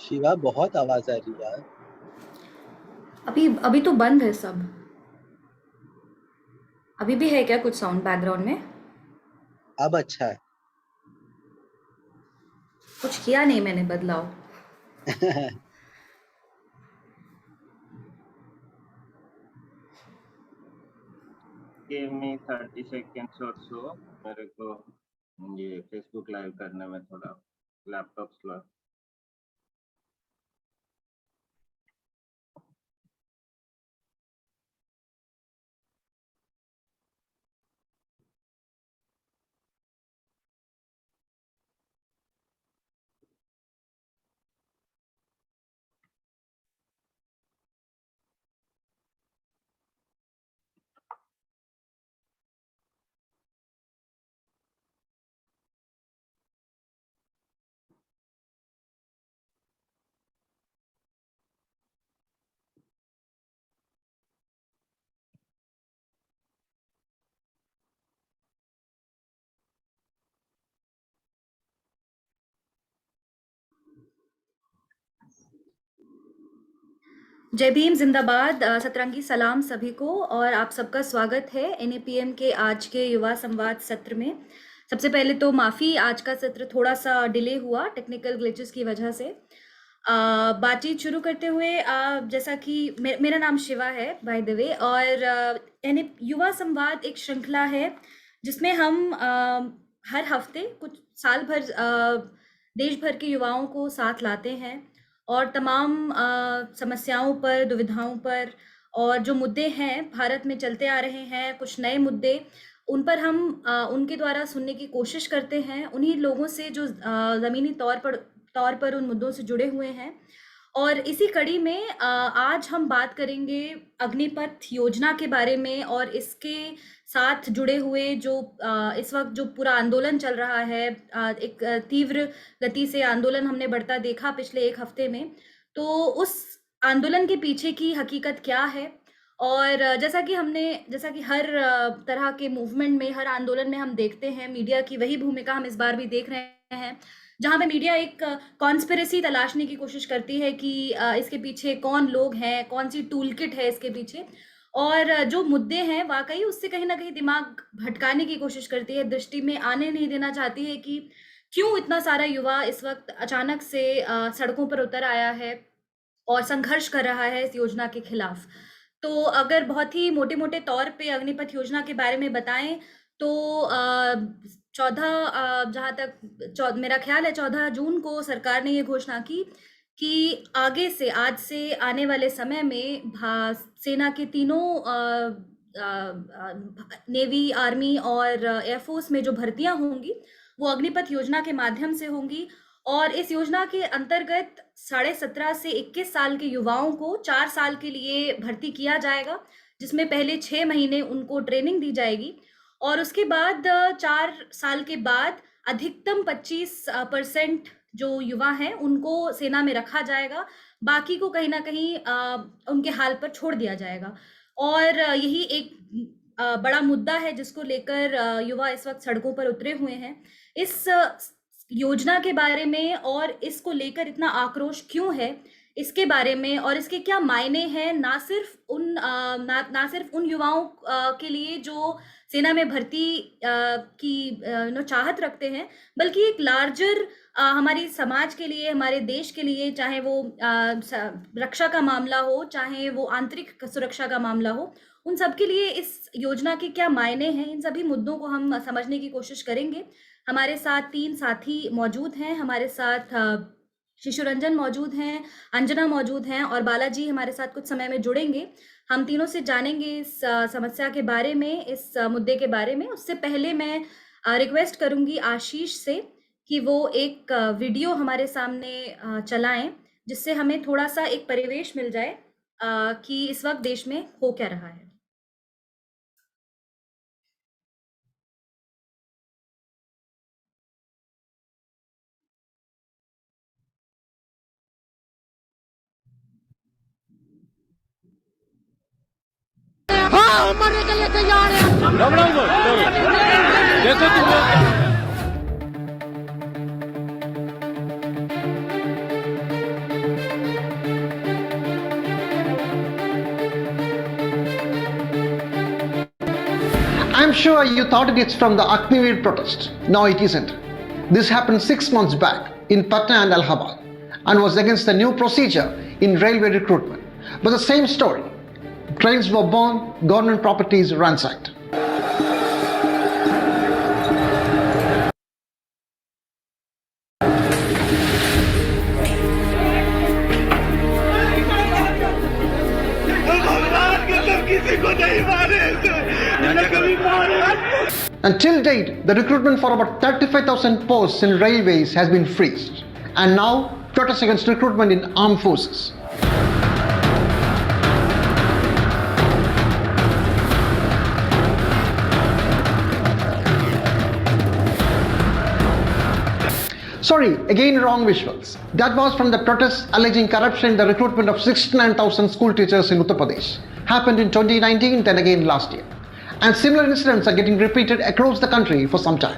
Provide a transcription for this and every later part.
शिवा, बहुत आवाज आ रही है यार। अभी अभी तो बंद है सब। अभी भी है क्या कुछ साउंड बैकग्राउंड में? अब अच्छा है। कुछ किया नहीं मैंने बदलाव। गिव मी 30 seconds और सो। मेरे को ये फेसबुक लाइव करने में थोड़ा लैपटॉप स्लो। जय भीम जिंदाबाद। सतरंगी सलाम सभी को और आप सबका स्वागत है एनएपीएम के आज के युवा संवाद सत्र में। सबसे पहले तो माफ़ी, आज का सत्र थोड़ा सा डिले हुआ टेक्निकल ग्लिचेस की वजह से। बातचीत शुरू करते हुए जैसा कि मेरा नाम शिवा है बाय द वे, और युवा संवाद एक श्रृंखला है जिसमें हम हर हफ्ते कुछ साल भर देश भर के युवाओं को साथ लाते हैं और तमाम समस्याओं पर, दुविधाओं पर और जो मुद्दे हैं भारत में चलते आ रहे हैं, कुछ नए मुद्दे, उन पर हम उनके द्वारा सुनने की कोशिश करते हैं, उन्हीं लोगों से जो ज़मीनी तौर पर उन मुद्दों से जुड़े हुए हैं। और इसी कड़ी में आज हम बात करेंगे अग्निपथ योजना के बारे में और इसके साथ जुड़े हुए जो इस वक्त जो पूरा आंदोलन चल रहा है, एक तीव्र गति से आंदोलन हमने बढ़ता देखा पिछले एक हफ्ते में। तो उस आंदोलन के पीछे की हकीकत क्या है, और जैसा कि हर तरह के मूवमेंट में, हर आंदोलन में हम देखते हैं, मीडिया की वही भूमिका हम इस बार भी देख रहे हैं, जहाँ पे मीडिया एक कॉन्स्पिरेसी तलाशने की कोशिश करती है कि इसके पीछे कौन लोग हैं, कौन सी टूल किट है इसके पीछे, और जो मुद्दे हैं वाकई उससे कहीं ना कहीं दिमाग भटकाने की कोशिश करती है, दृष्टि में आने नहीं देना चाहती है कि क्यों इतना सारा युवा इस वक्त अचानक से सड़कों पर उतर आया है और संघर्ष कर रहा है इस योजना के खिलाफ। तो अगर बहुत ही मोटे मोटे तौर पे अग्निपथ योजना के बारे में बताएं तो 14 जहाँ तक मेरा ख्याल है 14 जून को सरकार ने ये घोषणा की कि आगे से, आज से आने वाले समय में सेना के तीनों नेवी, आर्मी और एयरफोर्स में जो भर्तियां होंगी वो अग्निपथ योजना के माध्यम से होंगी। और इस योजना के अंतर्गत 17.5 से 21 साल के युवाओं को 4 साल के लिए भर्ती किया जाएगा, जिसमें पहले 6 महीने उनको ट्रेनिंग दी जाएगी और उसके बाद 4 साल के बाद अधिकतम 25% जो युवा हैं उनको सेना में रखा जाएगा, बाकी को कहीं ना कहीं उनके हाल पर छोड़ दिया जाएगा। और यही एक बड़ा मुद्दा है जिसको लेकर युवा इस वक्त सड़कों पर उतरे हुए हैं। इस योजना के बारे में और इसको लेकर इतना आक्रोश क्यों है, इसके बारे में और इसके क्या मायने हैं, ना सिर्फ उन युवाओं के लिए जो सेना में भर्ती की चाहत रखते हैं, बल्कि एक लार्जर हमारी समाज के लिए, हमारे देश के लिए, चाहे वो रक्षा का मामला हो, चाहे वो आंतरिक सुरक्षा का मामला हो, उन सब के लिए इस योजना के क्या मायने हैं, इन सभी मुद्दों को हम समझने की कोशिश करेंगे। हमारे साथ 3 साथी मौजूद हैं। हमारे साथ शिशु रंजन मौजूद हैं, अंजना मौजूद हैं और बालाजी हमारे साथ कुछ समय में जुड़ेंगे। हम तीनों से जानेंगे इस समस्या के बारे में, इस मुद्दे के बारे में। उससे पहले मैं रिक्वेस्ट करूंगी आशीष से कि वो एक वीडियो हमारे सामने चलाएं, जिससे हमें थोड़ा सा एक परिवेश मिल जाए कि इस वक्त देश में हो क्या रहा है। हाँ, मरने के लिए तैयार है। जैसे तुम sure you thought it's from the Agniveer protest. No, it isn't. This happened 6 months back in Patna and Allahabad and was against the new procedure in railway recruitment. But the same story. Trains were burned, government properties ransacked. Until date, the recruitment for about 35,000 posts in railways has been freezed. And now, protests against recruitment in armed forces. Sorry, again wrong visuals. That was from the protests alleging corruption in the recruitment of 69,000 school teachers in Uttar Pradesh. Happened in 2019, then again last year. And similar incidents are getting repeated across the country for some time.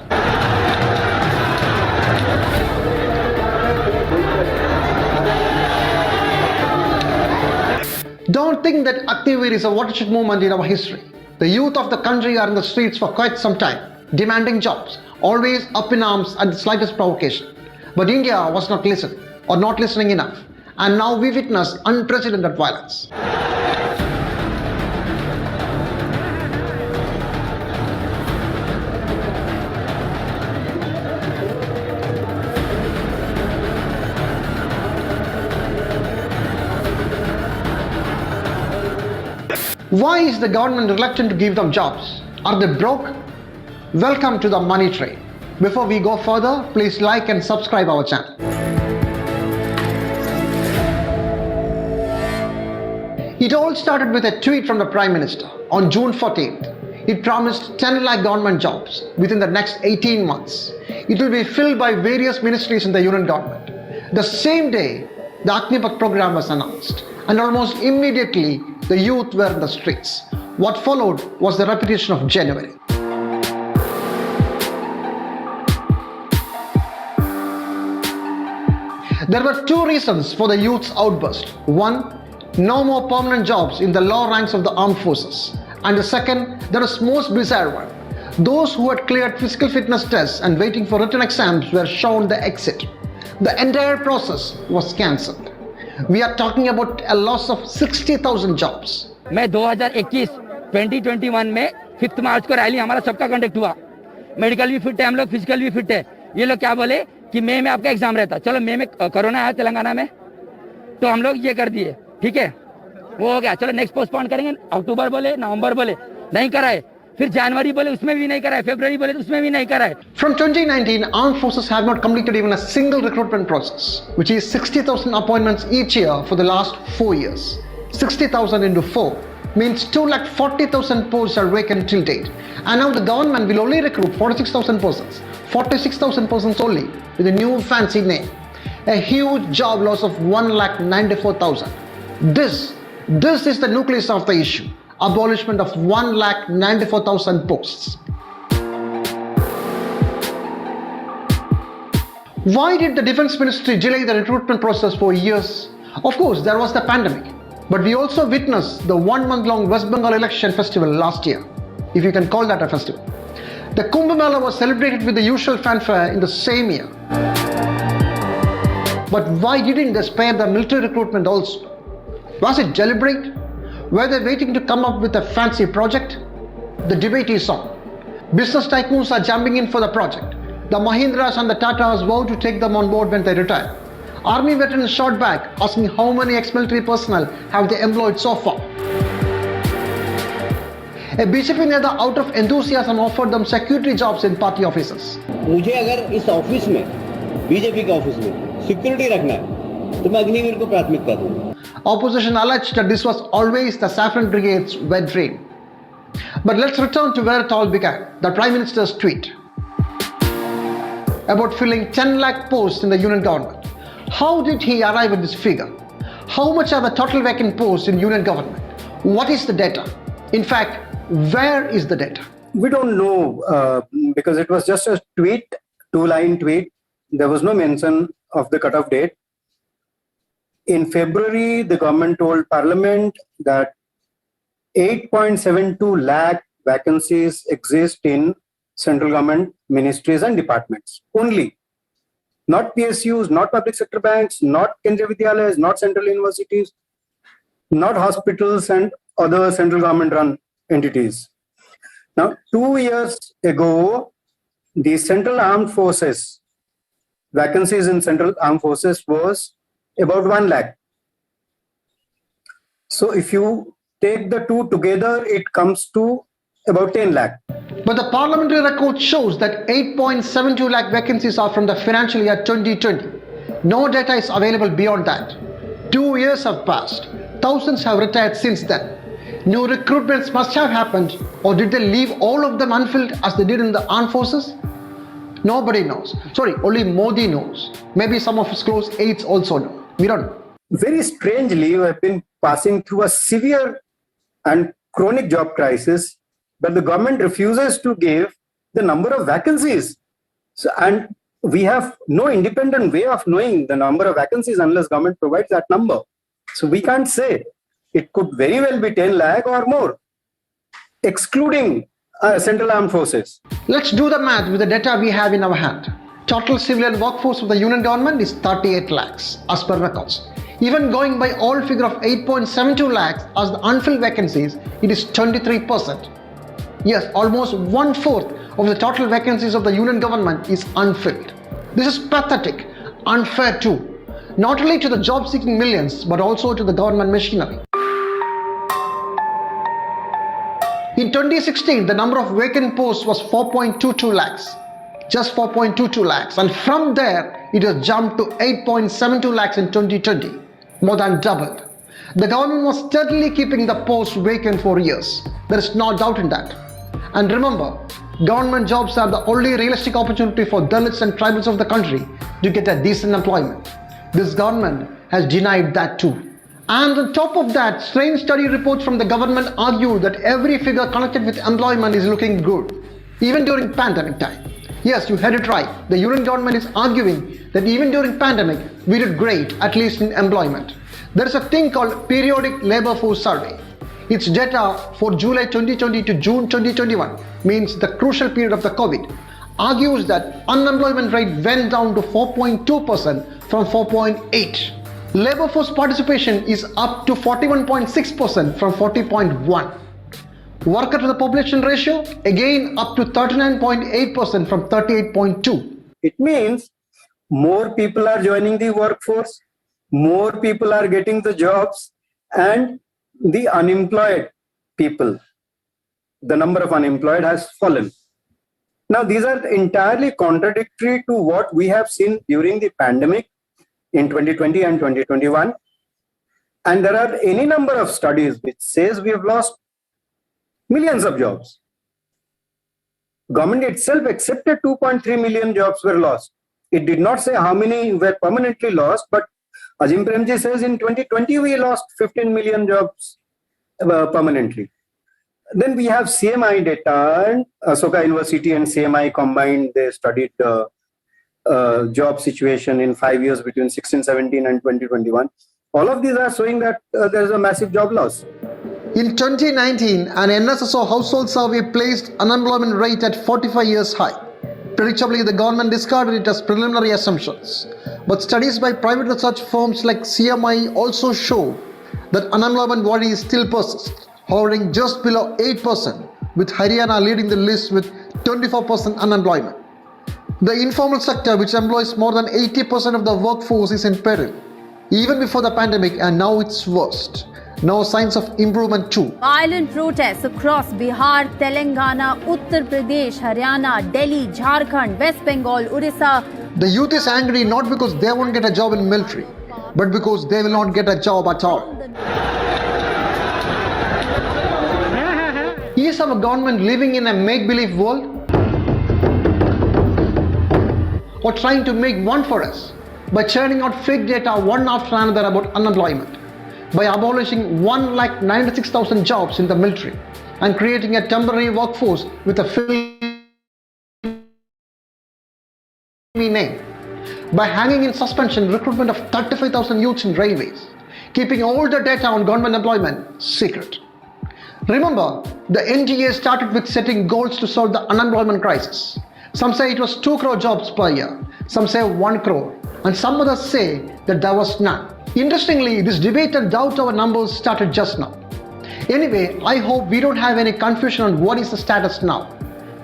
Don't think that Agniveer is a watershed moment in our history. The youth of the country are in the streets for quite some time, demanding jobs, always up in arms at the slightest provocation. But India was not listening, or not listening enough, and now we witness unprecedented violence. Why is the government reluctant to give them jobs? Are they broke? Welcome to the money train. Before we go further, please like and subscribe our channel. It all started with a tweet from the Prime Minister on June 14th. It promised 10 lakh government jobs within the next 18 months. It will be filled by various ministries in the union government. The same day, the Agnipath program was announced, and almost immediately, the youth were in the streets. What followed was the repetition of January. There were two reasons for the youth's outburst. One, no more permanent jobs in the lower ranks of the armed forces. And the second, that is most bizarre one. Those who had cleared physical fitness tests and waiting for written exams were shown the exit. The entire process was cancelled. We are talking about a loss of 60,000 jobs. मैं 2021 में 5 मार्च को rally हमारा सबका conduct हुआ. Medical भी fit है, हम लोग फिजिकल भी फिट है. ये लोग क्या बोले कि मई में आपका एग्जाम रहता. चलो मई में कोरोना आया तेलंगाना में, तो हम लोग ये कर दिए, ठीक है, वो हो गया. चलो नेक्स्ट पोस्टपोन करेंगे. अक्टूबर बोले, नवंबर बोले, नहीं कराए. फिर जनवरी बोले, उसमें भी नहीं कराए. फरवरी बोले, उसमें भी नहीं कराए. From 2019, armed forces have not completed even a single recruitment process, which is 60,000 appointments each year for the last 4 years. 60,000 into 4 means 240,000 posts are vacant till date. And now the government will only recruit 46,000 persons. 46,000 persons only with a new fancy name. A huge job loss of 1,94,000. This is the nucleus of the issue. Abolishment of 1,94,000 posts. Why did the Defence Ministry delay the recruitment process for years? Of course, there was the pandemic. But we also witnessed the 1-month-long West Bengal election festival last year, if you can call that a festival. The Kumbh Mela was celebrated with the usual fanfare in the same year. But why didn't they spare the military recruitment also? Was it deliberate? Were they waiting to come up with a fancy project? The debate is on. Business tycoons are jumping in for the project. The Mahindras and the Tatas vow to take them on board when they retire. Army veterans shot back, asking how many ex-military personnel have they employed so far. A BJP leader out of enthusiasm offered them security jobs in party offices. मुझे अगर इस office में, BJP के office में security रखना है, तो मैं अग्निवीर को प्राथमिकता दूंगा. Opposition alleged that this was always the Saffron Brigade's wet dream. But let's return to where it all began, the Prime Minister's tweet about filling 10 lakh posts in the union government. How did he arrive at this figure? How much are the total vacant posts in union government? What is the data? In fact, where is the data? We don't know because it was just a tweet, 2-line tweet. There was no mention of the cutoff date. In February, the government told Parliament that 8.72 lakh vacancies exist in central government ministries and departments only. Not PSUs, not public sector banks, not Kendriya Vidyalayas, not central universities, not hospitals and other central government run entities. Now, 2 years ago, the Central Armed Forces, vacancies in Central Armed Forces was about 1 lakh. So if you take the two together, it comes to about 10 lakh. But the parliamentary record shows that 8.72 lakh vacancies are from the financial year 2020. No data is available beyond that. 2 years have passed. Thousands have retired since then. New recruitments must have happened, or did they leave all of them unfilled as they did in the armed forces? Nobody knows. Sorry, only Modi knows. Maybe some of his close aides also know. We don't know. Very strangely, we have been passing through a severe and chronic job crisis, but the government refuses to give the number of vacancies. So, and we have no independent way of knowing the number of vacancies unless government provides that number. So we can't say. It could very well be 10 lakh or more, excluding Central Armed Forces. Let's do the math with the data we have in our hand. Total civilian workforce of the union government is 38 lakhs as per records. Even going by old figure of 8.72 lakhs as the unfilled vacancies, it is 23%. Yes, almost 1/4 of the total vacancies of the union government is unfilled. This is pathetic, unfair too, not only to the job-seeking millions, but also to the government machinery. In 2016, the number of vacant posts was 4.22 lakhs, just 4.22 lakhs, and from there it has jumped to 8.72 lakhs in 2020, more than doubled. The government was steadily keeping the posts vacant for years. There is no doubt in that. And remember, government jobs are the only realistic opportunity for Dalits and tribals of the country to get a decent employment. This government has denied that too. And on top of that, strange study reports from the government argue that every figure connected with employment is looking good, even during pandemic time. Yes, you heard it right. The union government is arguing that even during pandemic, we did great, at least in employment. There is a thing called Periodic Labour Force Survey. Its data for July 2020 to June 2021, means the crucial period of the COVID, argues that unemployment rate went down to 4.2% from 4.8%. Labour force participation is up to 41.6% from 40.1%. Worker to the population ratio, again up to 39.8% from 38.2%. It means more people are joining the workforce, more people are getting the jobs, and the unemployed people, the number of unemployed has fallen. Now, these are entirely contradictory to what we have seen during the pandemic in 2020 and 2021. And there are any number of studies which says we have lost millions of jobs. Government itself accepted 2.3 million jobs were lost. It did not say how many were permanently lost, but Azim Premji says in 2020 we lost 15 million jobs permanently. Then we have CMI data, and Asoka University and CMI combined, they studied the job situation in 5 years between 16-17 and 2021. All of these are showing that there is a massive job loss. In 2019, an NSSO household survey placed unemployment rate at 45 years high. Predictably, the government discarded it as preliminary assumptions. But studies by private research firms like CMI also show that unemployment worry still persists, hovering just below 8%, with Haryana leading the list with 24% unemployment. The informal sector, which employs more than 80% of the workforce, is in peril, even before the pandemic, and now it's worst. No signs of improvement too. Violent protests across Bihar, Telangana, Uttar Pradesh, Haryana, Delhi, Jharkhand, West Bengal, Orissa. The youth is angry not because they won't get a job in military, but because they will not get a job at all. Is our government living in a make-believe world? Or trying to make one for us by churning out fake data one after another about unemployment, by abolishing 1,96,000 jobs in the military and creating a temporary workforce with a filmy name, by hanging in suspension recruitment of 35,000 youths in railways, keeping all the data on government employment secret. Remember, the NDA started with setting goals to solve the unemployment crisis. Some say it was 2 crore jobs per year, some say 1 crore, and some others say that there was none. Interestingly, this debate and doubt over numbers started just now. Anyway, I hope we don't have any confusion on what is the status now.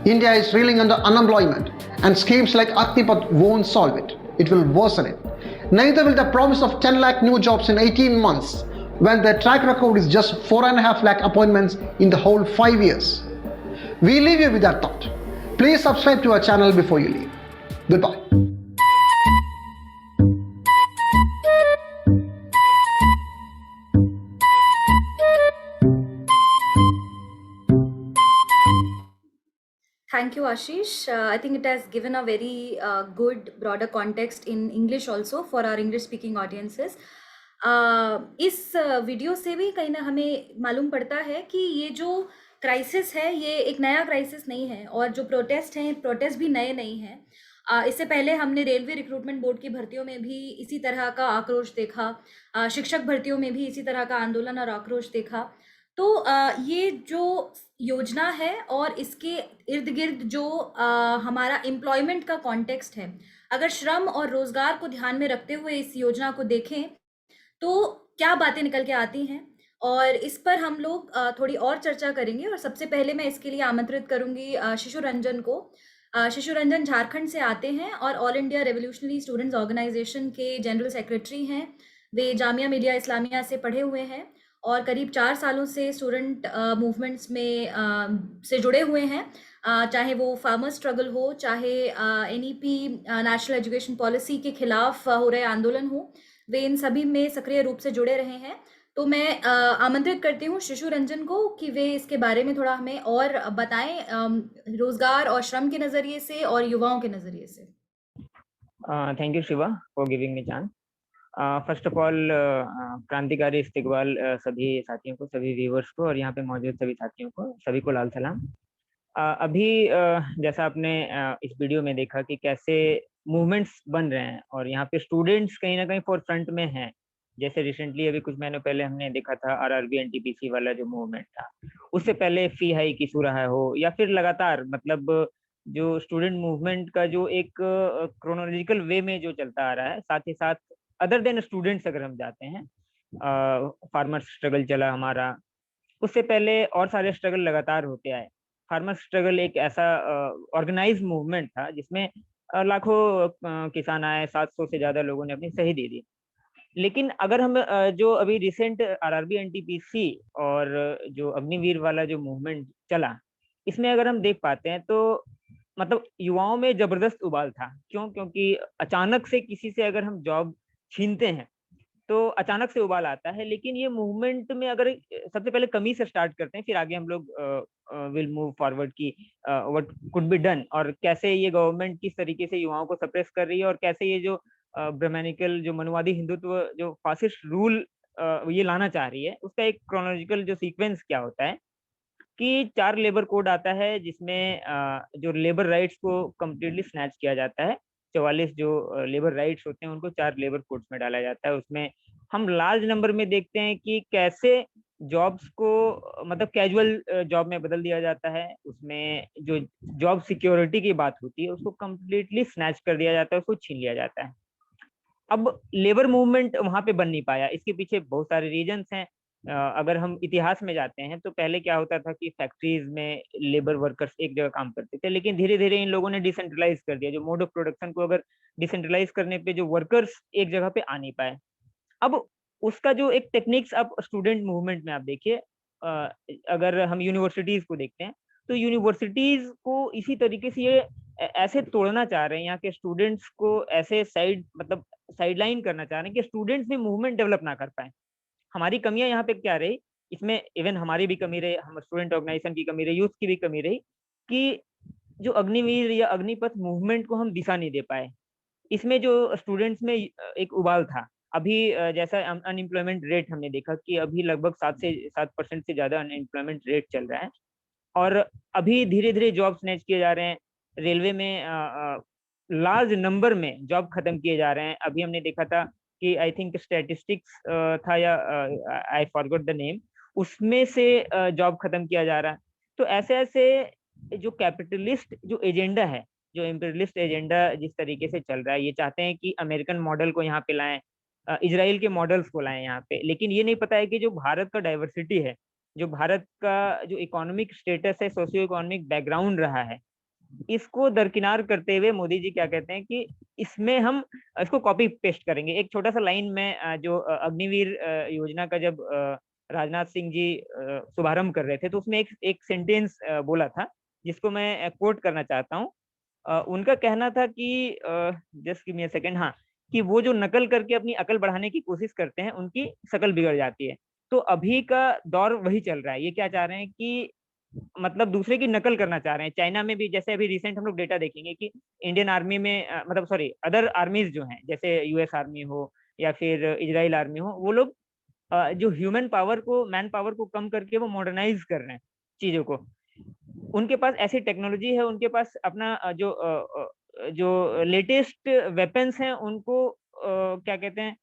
India is reeling under unemployment, and schemes like Agnipath won't solve it. It will worsen it. Neither will the promise of 10 lakh new jobs in 18 months, when their track record is just 4.5 lakh appointments in the whole 5 years. We leave you with that thought. Please subscribe to our channel before you leave. Goodbye. Thank you, Ashish. I think it has given a very good broader context in English also for our English speaking audiences. इस video से भी कहीं ना हमें मालूम पड़ता है कि ये जो क्राइसिस है ये एक नया क्राइसिस नहीं है, और जो प्रोटेस्ट हैं प्रोटेस्ट भी नए नहीं हैं। इससे पहले हमने रेलवे रिक्रूटमेंट बोर्ड की भर्तियों में भी इसी तरह का आक्रोश देखा, शिक्षक भर्तियों में भी इसी तरह का आंदोलन और आक्रोश देखा। तो ये जो योजना है और इसके इर्द गिर्द जो हमारा एम्प्लॉयमेंट का कॉन्टेक्स्ट है, अगर श्रम और रोजगार को ध्यान में रखते हुए इस योजना को देखें तो क्या बातें निकल के आती हैं, और इस पर हम लोग थोड़ी और चर्चा करेंगे। और सबसे पहले मैं इसके लिए आमंत्रित करूंगी शिशु रंजन को। शिशु रंजन झारखंड से आते हैं और all India revolutionary students organisation के जनरल सेक्रेटरी हैं। वे जामिया मिलिया इस्लामिया से पढ़े हुए हैं और करीब 4 सालों से स्टूडेंट मूवमेंट्स में से जुड़े हुए हैं, चाहे वो फार्मर स्ट्रगल हो, चाहे NEP नेशनल एजुकेशन पॉलिसी के खिलाफ हो रहे आंदोलन हो, वे इन सभी में सक्रिय रूप से जुड़े रहे हैं। तो मैं आमंत्रित करती हूँ शिशु रंजन को कि वे इसके बारे में थोड़ा हमें और बताएं, रोजगार और श्रम के नज़रिए से और युवाओं के नज़रिए से। Thank you Shiva for giving me chance. First of all क्रांतिकारी इस्तिकबाल सभी साथियों को, सभी व्यूवर्स को और यहाँ पे मौजूद सभी साथियों को, सभी को लाल सलाम। अभी जैसा आपने इस वीडियो में देखा कि कैसे मूवमेंट्स बन रहे हैं और यहाँ पे स्टूडेंट्स कहीं ना कहीं फोर फ्रंट में हैं। जैसे रिसेंटली अभी कुछ महीनों पहले हमने देखा था RRB NTPC वाला जो मूवमेंट था, उससे पहले फी हाइक इशू रहा हो, या फिर लगातार मतलब जो स्टूडेंट मूवमेंट का जो एक क्रोनोलॉजिकल वे में जो चलता आ रहा है, साथ ही साथ अदर देन स्टूडेंट्स अगर हम जाते हैं, फार्मर स्ट्रगल चला हमारा, उससे पहले और सारे स्ट्रगल लगातार होते आए। फार्मर स्ट्रगल एक ऐसा ऑर्गेनाइज मूवमेंट था जिसमें लाखों किसान आए, 700 से ज्यादा लोगों ने अपनी सही दे दी। लेकिन अगर हम जो अभी रिसेंट RRB NTPC और जो अग्निवीर वाला जो मूवमेंट चला, इसमें अगर हम देख पाते हैं तो मतलब युवाओं में जबरदस्त उबाल था। क्यों? क्योंकि अचानक से किसी से अगर हम जॉब छीनते हैं तो अचानक से उबाल आता है। लेकिन ये मूवमेंट में अगर सबसे पहले कमी से स्टार्ट करते हैं, फिर आगे हम लोग विल मूव फॉरवर्ड की व्हाट कुड बी डन, और कैसे ये गवर्नमेंट किस तरीके से युवाओं को सप्रेस कर रही है, और कैसे ये जो ब्राह्मणिकल जो मनवादी हिंदुत्व जो फासिस्ट रूल ये लाना चाह रही है, उसका एक क्रोनोलॉजिकल जो सीक्वेंस क्या होता है कि 4 लेबर कोड आता है जिसमें जो लेबर राइट्स को कम्प्लीटली स्नैच किया जाता है। 44 जो लेबर राइट्स होते हैं उनको 4 लेबर कोड्स में डाला जाता है। उसमें हम लार्ज नंबर में देखते हैं कि कैसे जॉब्स को मतलब कैजुअल जॉब में बदल दिया जाता है। उसमें जो जॉब सिक्योरिटी की बात होती है उसको कम्प्लीटली स्नैच कर दिया जाता है, उसको छीन लिया जाता है। अब लेबर मूवमेंट वहां पे बन नहीं पाया, इसके पीछे बहुत सारे रीजंस हैं। अगर हम इतिहास में जाते हैं तो पहले क्या होता था कि फैक्ट्रीज में लेबर वर्कर्स एक जगह काम करते थे, लेकिन धीरे धीरे इन लोगों ने डिसेंट्रलाइज कर दिया। जो मोड ऑफ प्रोडक्शन को अगर डिसेंट्रलाइज करने पे जो वर्कर्स एक जगह पे आ नहीं पाए, अब उसका जो एक टेक्निक्स आप स्टूडेंट मूवमेंट में आप देखिए, अगर हम यूनिवर्सिटीज को देखते हैं तो यूनिवर्सिटीज को इसी तरीके से ये ऐसे तोड़ना चाह रहे हैं, यहाँ के स्टूडेंट्स को ऐसे साइडलाइन करना चाह रहे हैं कि स्टूडेंट्स भी मूवमेंट डेवलप ना कर पाए। हमारी कमियां यहाँ पे क्या रही, इसमें इवन हमारी भी कमी रही, हम स्टूडेंट ऑर्गेनाइजेशन की कमी रही, यूथ की भी कमी रही कि जो अग्निवीर या अग्निपथ मूवमेंट को हम दिशा नहीं दे पाए। इसमें जो स्टूडेंट्स में एक उबाल था। अभी जैसा अनएम्प्लॉयमेंट रेट हमने देखा कि अभी लगभग 7% से ज्यादा अनएम्प्लॉयमेंट रेट चल रहा है, और अभी धीरे धीरे जॉब स्नैच किए जा रहे हैं। रेलवे में लार्ज नंबर में जॉब खत्म किए जा रहे हैं। अभी हमने देखा था कि आई थिंक स्टैटिस्टिक्स था या आई फॉरगॉट द नेम, उसमें से जॉब खत्म किया जा रहा है। तो ऐसे ऐसे जो कैपिटलिस्ट जो एजेंडा है, जो इम्पीरियलिस्ट एजेंडा जिस तरीके से चल रहा है, ये चाहते हैं कि अमेरिकन मॉडल को यहाँ पे लाएं, इजराइल के मॉडल्स को लाएं यहाँ पे, लेकिन ये नहीं पता है कि जो भारत का डाइवर्सिटी है, जो भारत का जो इकोनॉमिक स्टेटस है, सोशियो इकोनॉमिक बैकग्राउंड रहा है, इसको दरकिनार करते हुए मोदी जी क्या कहते हैं कि इसमें हम इसको कॉपी पेस्ट करेंगे। एक छोटा सा लाइन में जो अग्निवीर योजना का जब राजनाथ सिंह जी शुभारंभ कर रहे थे, तो उसमें एक सेंटेंस बोला था जिसको मैं कोट करना चाहता हूँ। उनका कहना था कि just give me a second, हाँ, कि वो जो नकल करके अपनी अकल बढ़ाने की कोशिश करते हैं उनकी शकल बिगड़ जाती है। तो अभी का दौर वही चल रहा है। ये क्या चाह रहे हैं कि मतलब दूसरे की नकल करना चाह रहे हैं। चाइना में भी जैसे अभी रिसेंट हम लोग डेटा देखेंगे कि इंडियन आर्मी में मतलब सॉरी अदर आर्मीज जो हैं, जैसे यूएस आर्मी हो या फिर इजराइल आर्मी हो, वो लोग जो ह्यूमन पावर को, मैन पावर को कम करके वो मॉडर्नाइज कर रहे हैं चीजों को। उनके पास ऐसी टेक्नोलॉजी है, उनके पास अपना जो लेटेस्ट वेपन्स हैं उनको क्या कहते हैं,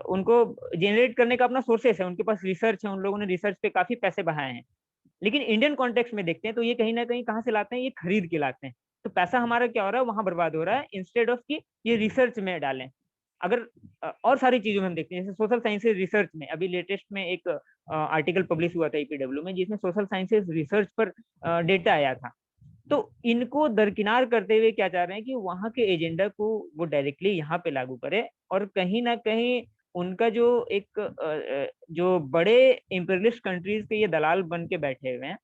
उनको जनरेट करने का अपना सोर्सेस है, उनके पास रिसर्च है, उन लोगों ने रिसर्च पे काफी पैसे बहाए हैं। लेकिन इंडियन कॉन्टेक्स्ट में देखते हैं तो ये कहीं ना कहीं कहाँ से लाते हैं, ये खरीद के लाते हैं। तो पैसा हमारा क्या हो रहा है, वहां बर्बाद हो रहा है, इंस्टेड ऑफ कि ये रिसर्च में डालें। अगर और सारी चीजों में हम देखते हैं, जैसे सोशल साइंसेज रिसर्च में अभी लेटेस्ट में एक आर्टिकल पब्लिश हुआ था ईपीडब्ल्यू में, जिसमें सोशल साइंसेज रिसर्च पर डेटा आया था। तो इनको दरकिनार करते हुए क्या चाह रहे हैं कि वहां के एजेंडा को वो डायरेक्टली यहाँ पे लागू करे, और कहीं ना कहीं उनका जो एक जो बड़े इंपीरियलिस्ट कंट्रीज के ये दलाल बन के बैठे हुए हैं,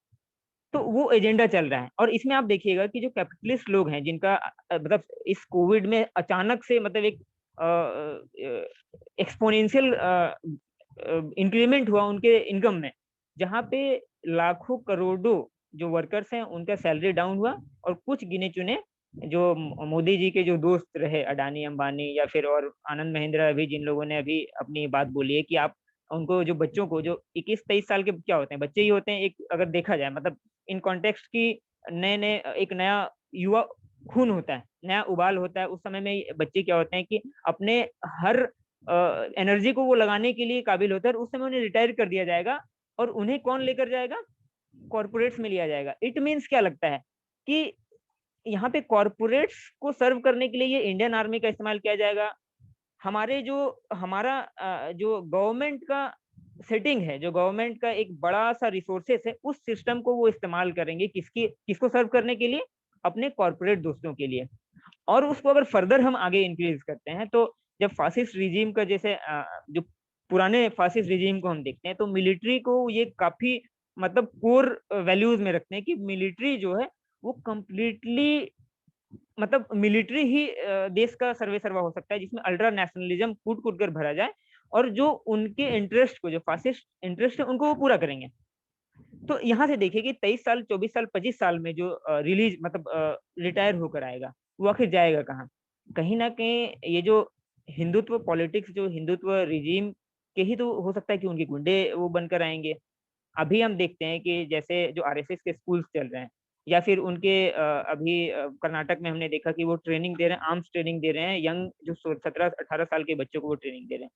तो वो एजेंडा चल रहा है। और इसमें आप देखिएगा कि जो कैपिटलिस्ट लोग हैं, जिनका मतलब इस कोविड में अचानक से मतलब एक एक्सपोनेंशियल इंक्रीमेंट हुआ उनके इनकम में, जहाँ पे लाखों करोड़ों जो वर्कर्स हैं उनका सैलरी डाउन हुआ, और कुछ गिने चुने जो मोदी जी के जो दोस्त रहे, अडानी अंबानी या फिर और आनंद महिंद्रा, अभी जिन लोगों ने अभी अपनी बात बोली है कि आप उनको, जो बच्चों को, जो 21-23 साल के क्या होते हैं, बच्चे ही होते हैं एक, अगर देखा जाए मतलब इन कॉन्टेक्स्ट की, नए नए एक नया युवा खून होता है, नया उबाल होता है। उस समय में बच्चे क्या होते हैं कि अपने हर एनर्जी को वो लगाने के लिए काबिल होता है, और उस समय उन्हें रिटायर कर दिया जाएगा, और उन्हें कौन लेकर जाएगा, कॉर्पोरेट्स में लिया जाएगा। इट मीन्स क्या लगता है कि यहाँ पे कॉर्पोरेट्स को सर्व करने के लिए ये इंडियन आर्मी का इस्तेमाल किया जाएगा। हमारे जो हमारा जो गवर्नमेंट का सेटिंग है, जो गवर्नमेंट का एक बड़ा सा रिसोर्सेस है, उस सिस्टम को वो इस्तेमाल करेंगे किसको सर्व करने के लिए, अपने कॉर्पोरेट दोस्तों के लिए। और उसको अगर फर्दर हम आगे इंक्रीज करते हैं, तो जब फासिस्ट रिजीम का, जैसे जो पुराने फासिस्ट रिजीम को हम देखते हैं, तो मिलिट्री को ये काफी मतलब कोर वैल्यूज में रखते हैं कि मिलिट्री जो है वो कंप्लीटली मतलब मिलिट्री ही देश का सर्वे सर्वा हो सकता है, जिसमें अल्ट्रा नेशनलिज्म कूट कूट कर भरा जाए, और जो उनके इंटरेस्ट को, जो फासिस्ट इंटरेस्ट है, उनको वो पूरा करेंगे। तो यहाँ से देखिए कि 23 साल, 24 साल, 25 साल में जो रिलीज मतलब रिटायर होकर आएगा, वो आखिर जाएगा कहाँ? कहीं ना कहीं ये जो हिंदुत्व पॉलिटिक्स, जो हिंदुत्व रिजीम के ही तो हो सकता है कि उनके गुंडे वो बनकर आएंगे। अभी हम देखते हैं कि जैसे जो आरएसएस के स्कूल्स चल रहे हैं, या फिर उनके अभी कर्नाटक में हमने देखा कि वो ट्रेनिंग दे रहे हैं, आर्म्स ट्रेनिंग दे रहे हैं, यंग जो 17-18 साल के बच्चों को वो ट्रेनिंग दे रहे हैं।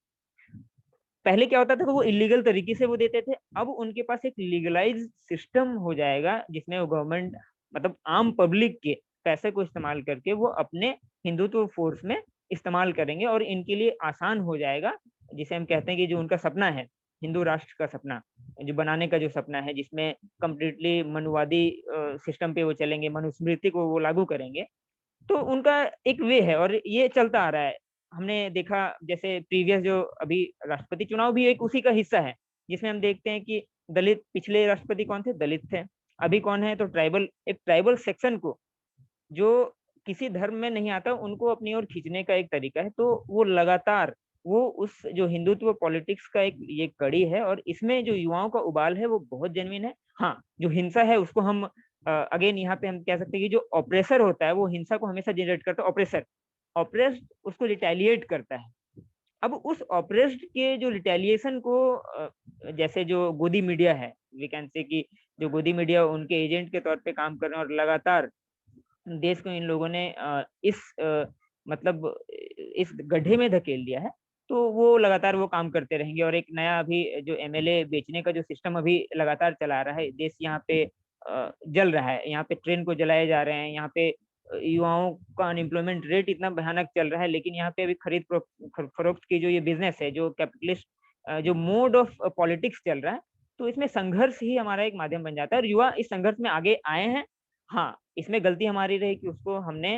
पहले क्या होता था कि वो इलीगल तरीके से वो देते थे, अब उनके पास एक लीगलाइज सिस्टम हो जाएगा, जिसमें वो गवर्नमेंट मतलब आम पब्लिक के पैसे को इस्तेमाल करके वो अपने हिंदुत्व फोर्स में इस्तेमाल करेंगे, और इनके लिए आसान हो जाएगा, जिसे हम कहते हैं कि जो उनका सपना है, हिंदू राष्ट्र का सपना जो बनाने का जो सपना है, जिसमें कम्प्लीटली मनुवादी सिस्टम पे वो चलेंगे, मनुस्मृति को वो लागू करेंगे, तो उनका एक वे है, और ये चलता आ रहा है। हमने देखा जैसे प्रीवियस जो अभी राष्ट्रपति चुनाव भी एक उसी का हिस्सा है, जिसमें हम देखते हैं कि दलित, पिछले राष्ट्रपति कौन थे, दलित थे, अभी कौन है तो ट्राइबल, एक ट्राइबल सेक्शन को जो किसी धर्म में नहीं आता, उनको अपनी ओर खींचने का एक तरीका है। तो वो लगातार वो उस जो हिंदुत्व पॉलिटिक्स का एक ये कड़ी है, और इसमें जो युवाओं का उबाल है वो बहुत जेन्युइन है। हाँ, जो हिंसा है उसको हम अगेन यहाँ पे हम कह सकते हैं कि जो ऑपरेसर होता है वो हिंसा को हमेशा जनरेट करता है, ऑपरेसर, ऑपरेस्ड उसको रिटेलिएट करता है। अब उस ऑपरेस्ड के जो रिटेलिएशन को जैसे जो गोदी मीडिया है, वी कैन से कि जो गोदी मीडिया उनके एजेंट के तौर पे काम कर रहे हैं, और लगातार देश को इन लोगों ने इस मतलब इस गड्ढे में धकेल दिया है। तो वो लगातार वो काम करते रहेंगे। और एक नया अभी जो एमएलए बेचने का जो सिस्टम अभी लगातार चला रहा है, देश यहाँ पे जल रहा है, यहाँ पे ट्रेन को जलाए जा रहे हैं, यहाँ पे युवाओं का अनएम्प्लॉयमेंट रेट इतना भयानक चल रहा है, लेकिन यहाँ पे अभी खरीद फरोख्त की जो ये बिजनेस है, जो कैपिटलिस्ट जो मोड ऑफ पॉलिटिक्स चल रहा है, तो इसमें संघर्ष ही हमारा एक माध्यम बन जाता है और युवा इस संघर्ष में आगे आए हैं। हाँ, इसमें गलती हमारी रही कि उसको हमने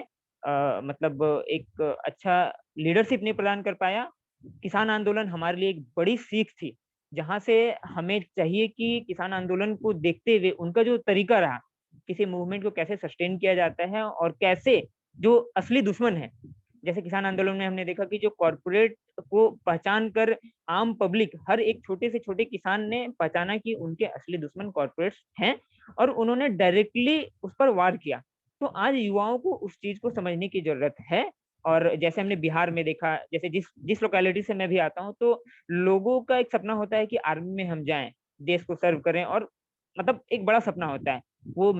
मतलब एक अच्छा लीडरशिप नहीं प्रदान कर पाया। किसान आंदोलन हमारे लिए एक बड़ी सीख थी, जहाँ से हमें चाहिए कि किसान आंदोलन को देखते हुए उनका जो तरीका रहा, किसी मूवमेंट को कैसे सस्टेन किया जाता है और कैसे जो असली दुश्मन है, जैसे किसान आंदोलन में हमने देखा कि जो कॉर्पोरेट को पहचान कर आम पब्लिक, हर एक छोटे से छोटे किसान ने पहचाना कि उनके असली दुश्मन कॉर्पोरेट्स हैं और उन्होंने डायरेक्टली उस पर वार किया। तो आज युवाओं को उस चीज को समझने की जरूरत है। और जैसे हमने बिहार में देखा, जैसे जिस लोकेलिटी से मैं भी आता हूँ, तो लोगों का एक सपना होता है कि आर्मी में हम जाएं, देश को सर्व करें, और मतलब एक बड़ा सपना होता है। वो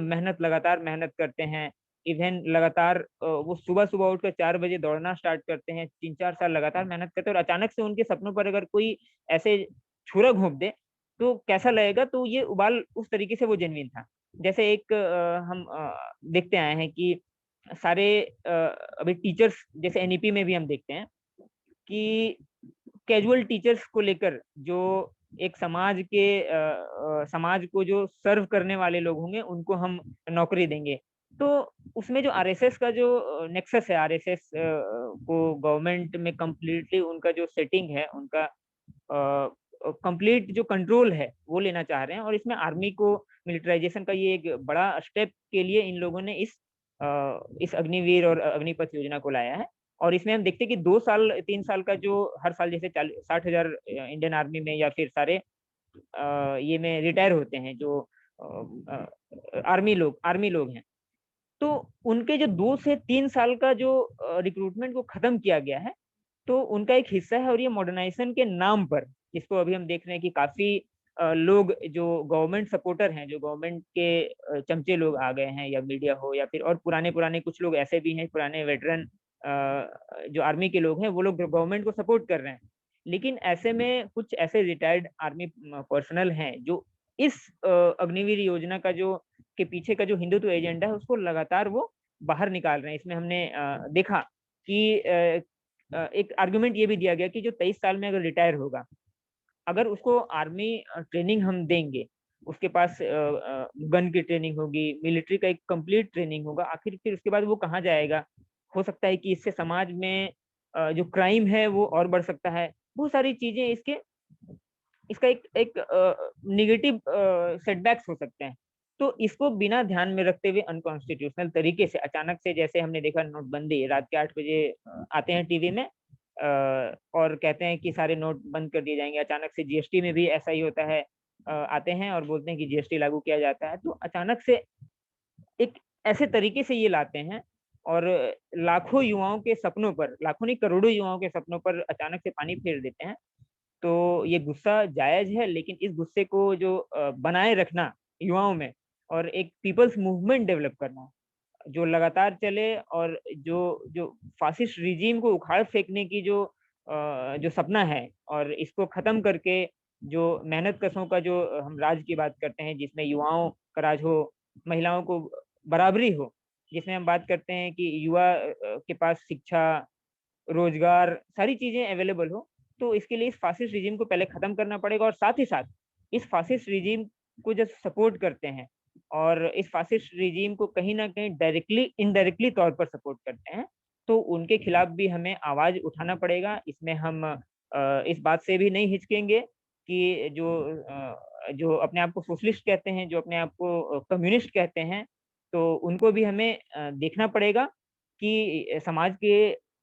लगातार मेहनत करते हैं, इवन लगातार वो सुबह उठकर 4 बजे दौड़ना स्टार्ट करते हैं, 3-4 साल लगातार मेहनत करते हैं, और अचानक से उनके सपनों पर अगर कोई ऐसे छुरा घोंप दे तो कैसा लगेगा। तो ये उबाल उस तरीके से वो जेन्युइन था। जैसे एक हम देखते आए हैं कि सारे अभी टीचर्स, जैसे एनईपी में भी हम देखते हैं कि कैजुअल टीचर्स को लेकर जो एक समाज को जो सर्व करने वाले लोग होंगे उनको हम नौकरी देंगे। तो उसमें जो आरएसएस का जो नेक्सस है, आरएसएस को गवर्नमेंट में कंप्लीटली उनका जो सेटिंग है, उनका कंप्लीट जो कंट्रोल है वो लेना चाह रहे हैं। और इसमें आर्मी को मिलिटराइजेशन का ये एक बड़ा स्टेप के लिए इन लोगों ने इस अग्निवीर और अग्निपथ योजना को लाया है। और इसमें हम देखते हैं कि 2-3 साल का जो हर साल जैसे 60,000 इंडियन आर्मी में या फिर सारे ये में रिटायर होते हैं जो आर्मी लोग हैं, तो उनके जो 2 से 3 साल का जो रिक्रूटमेंट को खत्म किया गया है, तो उनका एक हिस्सा है। और ये मॉडर्नाइजेशन के नाम पर, जिसको अभी हम देख रहे हैं कि काफी लोग जो गवर्नमेंट सपोर्टर हैं, जो गवर्नमेंट के चमचे लोग आ गए हैं, या मीडिया हो या फिर और पुराने कुछ लोग ऐसे भी हैं, पुराने वेटरन जो आर्मी के लोग हैं, वो लोग गवर्नमेंट को सपोर्ट कर रहे हैं। लेकिन ऐसे में कुछ ऐसे रिटायर्ड आर्मी पर्सनल हैं जो इस अग्निवीर योजना का जो के पीछे का जो हिंदुत्व एजेंडा है उसको लगातार वो बाहर निकाल रहे हैं। इसमें हमने देखा कि एक आर्गुमेंट ये भी दिया गया कि जो 23 साल में अगर रिटायर होगा, अगर उसको आर्मी ट्रेनिंग हम देंगे, उसके पास गन की ट्रेनिंग होगी, मिलिट्री का एक कंप्लीट ट्रेनिंग होगा, आखिर फिर उसके बाद वो कहाँ जाएगा। हो सकता है कि इससे समाज में जो क्राइम है वो और बढ़ सकता है। बहुत सारी चीजें इसका एक निगेटिव सेटबैक्स हो सकते हैं। तो इसको बिना ध्यान में रखते हुए अनकॉन्स्टिट्यूशनल तरीके से अचानक से, जैसे हमने देखा नोटबंदी, रात के 8 बजे आते हैं टीवी में और कहते हैं कि सारे नोट बंद कर दिए जाएंगे। अचानक से जीएसटी में भी ऐसा ही होता है, आते हैं और बोलते हैं कि जीएसटी लागू किया जाता है। तो अचानक से एक ऐसे तरीके से ये लाते हैं और लाखों युवाओं के सपनों पर, लाखों नहीं करोड़ों युवाओं के सपनों पर अचानक से पानी फेर देते हैं। तो ये गुस्सा जायज है, लेकिन इस गुस्से को जो बनाए रखना युवाओं में और एक पीपल्स मूवमेंट डेवलप करना जो लगातार चले, और जो फासिस्ट रिजीम को उखाड़ फेंकने की जो सपना है, और इसको खत्म करके जो मेहनत कशों का जो हम राज की बात करते हैं, जिसमें युवाओं का राज हो, महिलाओं को बराबरी हो, जिसमें हम बात करते हैं कि युवा के पास शिक्षा, रोजगार, सारी चीजें अवेलेबल हो। तो इसके लिए इस फासिस्ट रिजीम को पहले खत्म करना पड़ेगा। और साथ ही साथ इस फासिस्ट रिजीम को जो सपोर्ट करते हैं और इस फासिस्ट रिजीम को कहीं ना कहीं डायरेक्टली इनडायरेक्टली तौर पर सपोर्ट करते हैं, तो उनके खिलाफ भी हमें आवाज उठाना पड़ेगा। इसमें हम इस बात से भी नहीं हिचकेंगे कि जो अपने आप को सोशलिस्ट कहते हैं, जो अपने आप को कम्युनिस्ट कहते हैं, तो उनको भी हमें देखना पड़ेगा कि समाज के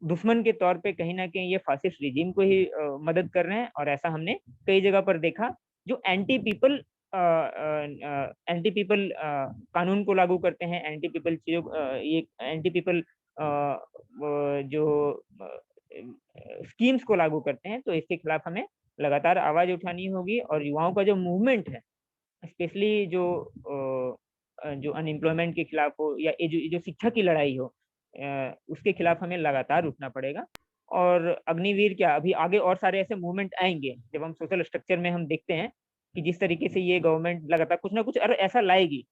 दुश्मन के तौर पे कहीं ना कहीं ये फासिस्ट रिजीम को ही मदद कर रहे हैं। और ऐसा हमने कई जगह पर देखा, जो एंटी पीपल कानून को लागू करते हैं, एंटी पीपल चीजों ये एंटी पीपल जो स्कीम्स को लागू करते हैं, तो इसके खिलाफ हमें लगातार आवाज उठानी होगी। और युवाओं का जो मूवमेंट है, स्पेशली जो अनएम्प्लॉयमेंट के खिलाफ हो या जो शिक्षा की लड़ाई हो, उसके खिलाफ हमें लगातार उठना पड़ेगा। और अग्निवीर क्या, अभी आगे और सारे ऐसे मूवमेंट आएंगे जब हम सोशल स्ट्रक्चर में हम देखते हैं कि जिस तरीके से ये गवर्नमेंट लगातार कुछ ना कुछ और ऐसा लाएगी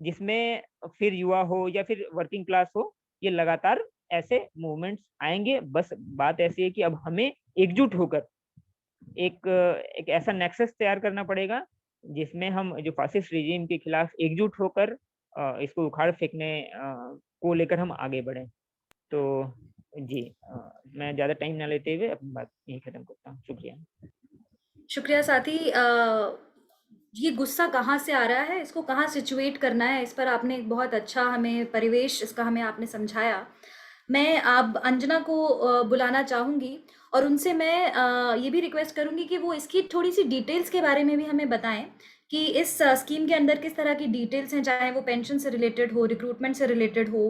जिसमें फिर युवा हो या फिर वर्किंग क्लास हो, ये लगातार ऐसे मूवमेंट्स आएंगे। बस बात ऐसी है कि अब हमें एकजुट होकर एक ऐसा नेक्सस तैयार करना पड़ेगा जिसमें हम जो फासिस्ट रिजीम के खिलाफ एकजुट होकर इसको उखाड़ फेंकने को लेकर हम आगे बढ़े। तो जी मैं ज्यादा टाइम ना लेते हुए अपनी बात यही खत्म करता हूँ। शुक्रिया। शुक्रिया साथी। ये गुस्सा कहाँ से आ रहा है, इसको कहाँ सिचुएट करना है, इस पर आपने एक बहुत अच्छा हमें परिवेश इसका हमें आपने समझाया। मैं अब अंजना को बुलाना चाहूँगी और उनसे मैं ये भी रिक्वेस्ट करूँगी कि वो इसकी थोड़ी सी डिटेल्स के बारे में भी हमें बताएं कि इस स्कीम के अंदर किस तरह की डिटेल्स हैं, चाहे वो पेंशन से रिलेटेड हो, रिक्रूटमेंट से रिलेटेड हो,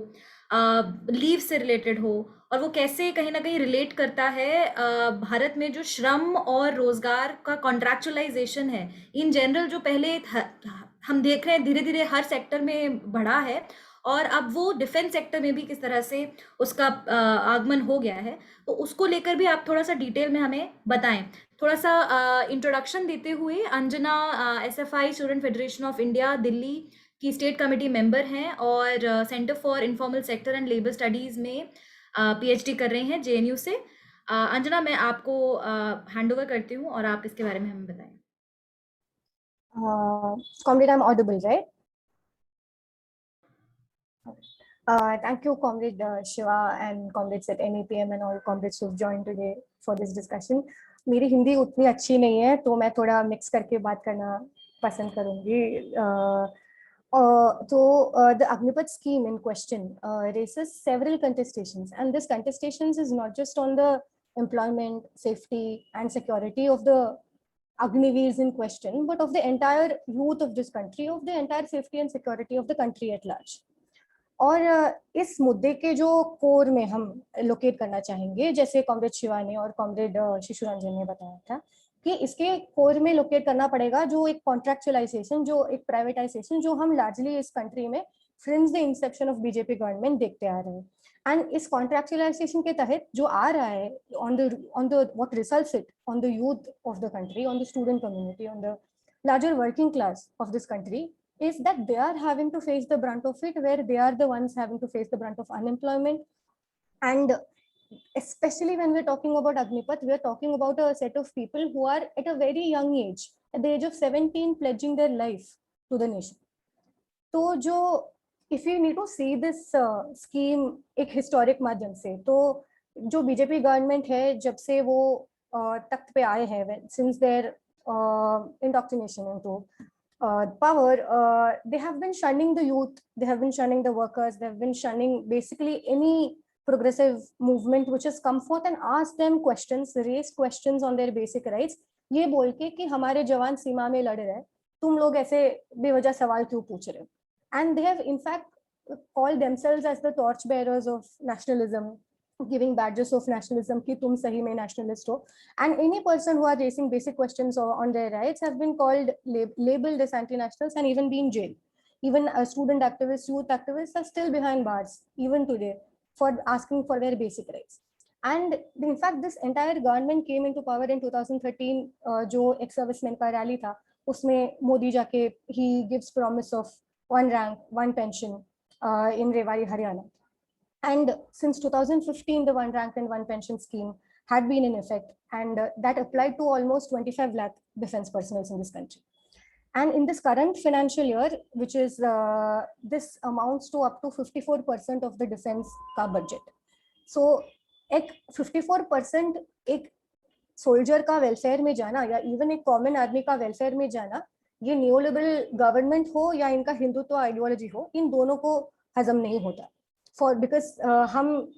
लीव से रिलेटेड हो, और वो कैसे कहीं ना कहीं रिलेट करता है भारत में जो श्रम और रोजगार का कॉन्ट्रैक्चुअलाइजेशन है इन जनरल, जो पहले हम देख रहे हैं धीरे धीरे हर सेक्टर में बढ़ा है, और अब वो डिफेंस सेक्टर में भी किस तरह से उसका आगमन हो गया है, तो उसको लेकर भी आप थोड़ा सा डिटेल में हमें बताएं। थोड़ा सा इंट्रोडक्शन देते हुए, Anjana SFI student federation of India Delhi की स्टेट कमेटी मेंबर हैं और centre for informal sector and labour studies में PhD कर रहे हैं JNU से। अंजना, मैं आपको हैंड ओवर करती हूँ और आप इसके बारे में हमें बताएं। Comrade, I'm audible, right? Thank you, Comrade Shiva and comrades at NEPM and all comrades who've joined today for this discussion. मेरी हिंदी उतनी अच्छी नहीं है तो मैं थोड़ा मिक्स करके बात करना पसंद करूँगी। The Agnipath scheme in question raises several contestations, and this contestations is not just on the employment, safety and security of the Agniveers in question, but of the entire youth of this country, of the entire safety and security of the country at large. और इस मुद्दे के जो core में हम locate करना चाहेंगे, जैसे कॉमरेड शिवा ने और कॉमरेड शिशु रंजन ने बताया था कि इसके कोर में लोकेट करना पड़ेगा जो एक कॉन्ट्रैक्चुअलाइजेशन, जो एक प्राइवेटाइजेशन जो हम लार्जली इस कंट्री में since the Inception of BJP government देखते आ रहे हैं। एंड इस कॉन्ट्रैक्चुअलाइजेशन के तहत जो आ रहा है on the what results it on the youth of the country, on the student community, on the larger working class of this country, is that they are having to face the brunt of it, where they are the ones having to face the brunt of unemployment. And especially when we're talking about Agnipath, we're talking about a set of people who are at a very young age, at the age of 17, pledging their life to the nation. तो जो if you need to see this scheme एक historic माध्यम से, तो जो BJP government है जब से वो तख्त पे आए हैं, since their indoctrination into power, they have been shunning the youth, they have been shunning the workers, they have been shunning basically any progressive movement which has come forth and asked them questions, raised questions on their basic rights, ये बोल के कि हमारे जवान सीमा में लड़ रहे हैं, तुम लोग ऐसे बेवजह सवाल क्यों पूछ रहे हो? And they have in fact called themselves as the torch bearers of nationalism, giving badges of nationalism कि तुम सही में nationalist हो. And any person who are raising basic questions on their rights have been called, labeled as anti-nationals and even been jailed. Even student activists, youth activists are still behind bars even today for asking for their basic rights. And in fact, this entire government came into power in 2013. जो ex-servicemen का rally था, उसमें मोदी जाके he gives promise of one rank, one pension in Rewari, Haryana. And since 2015, the one rank and one pension scheme had been in effect, and that applied to almost 25 lakh defense personnel in this country. And in this current financial year, which is this amounts to up to 54% of the defense ka budget. So, एक 54% एक soldier का welfare में जाना या even एक common आदमी का welfare में जाना, ये न्यूलिबरल गवर्नमेंट हो या इनका हिंदुत्व आइडियोलॉजी हो, इन दोनों को हजम नहीं होता. फॉर बिकॉज हम